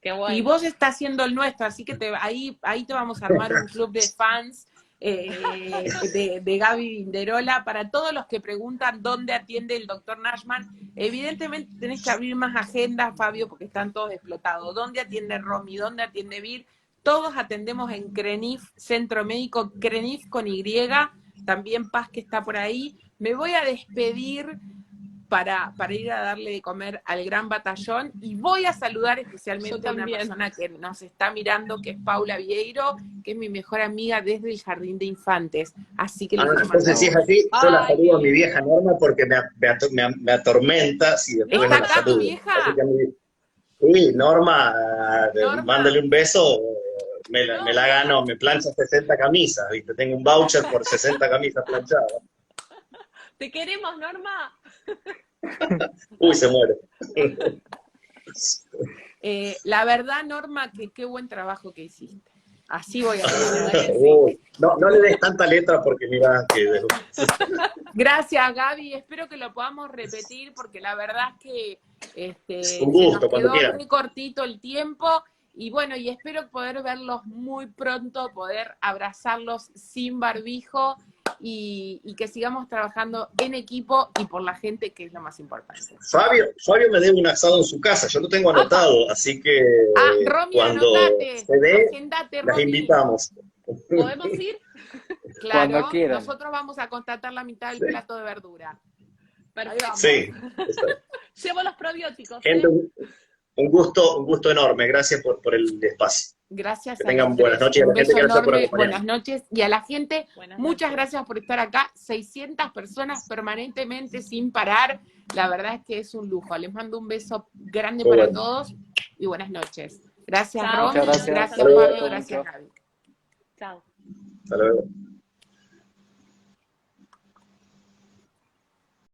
Qué bueno. Y vos estás haciendo el nuestro, así que ahí te vamos a armar un club de fans de Gaby Vinderola. Para todos los que preguntan dónde atiende el doctor Nashman, evidentemente tenés que abrir más agendas, Fabio, porque están todos explotados. ¿Dónde atiende Romy? ¿Dónde atiende Vir? Todos atendemos en Crenif, Centro Médico, Crenif con Y, también Paz que está por ahí. Me voy a despedir para ir a darle de comer al gran batallón y voy a saludar especialmente a una persona que nos está mirando, que es Paula Vieiro, que es mi mejor amiga desde el Jardín de Infantes. Así que entonces si es así, yo la saludo a mi vieja Norma porque me atormenta si después ¿Está no la acá tu saludo. vieja? Sí, Norma, Norma, mándale un beso, me la gano, me plancha 60 camisas, ¿viste? Tengo un voucher por 60 camisas planchadas. ¿Te queremos, Norma? Uy, se muere. La verdad, Norma, que qué buen trabajo que hiciste. Así voy a decir. Uy, no le des tanta letra porque mira que... Gracias, Gaby. Espero que lo podamos repetir porque la verdad es que Un gusto, se nos cuando quedó quieran. muy cortito el tiempo. Y bueno, y espero poder verlos muy pronto, poder abrazarlos sin barbijo y que sigamos trabajando en equipo y por la gente, que es lo más importante. Fabio me debe un asado en su casa, yo lo tengo anotado, así que Romy, cuando anotate, se dé, agendate, las Romy. invitamos. ¿Podemos ir? Claro, Cuando quieran. nosotros vamos a contratar la mitad del plato de verdura. Perfecto. Sí. Llevo los probióticos. Gente, un gusto enorme, gracias por el espacio. Gracias Que a tengan los buenas tres. noches y a Un la gente, beso gracias por enorme, acompañarnos. buenas noches. Y a la gente, Buenas muchas noches. gracias por estar acá. 600 personas permanentemente sin parar. La verdad es que es un lujo. Les mando un beso grande Muy para bueno. todos y buenas noches. Gracias, Chao. Romy. Muchas gracias. Gracias, Hasta luego. Fabio. Gracias, Gaby. Chao. Hasta luego.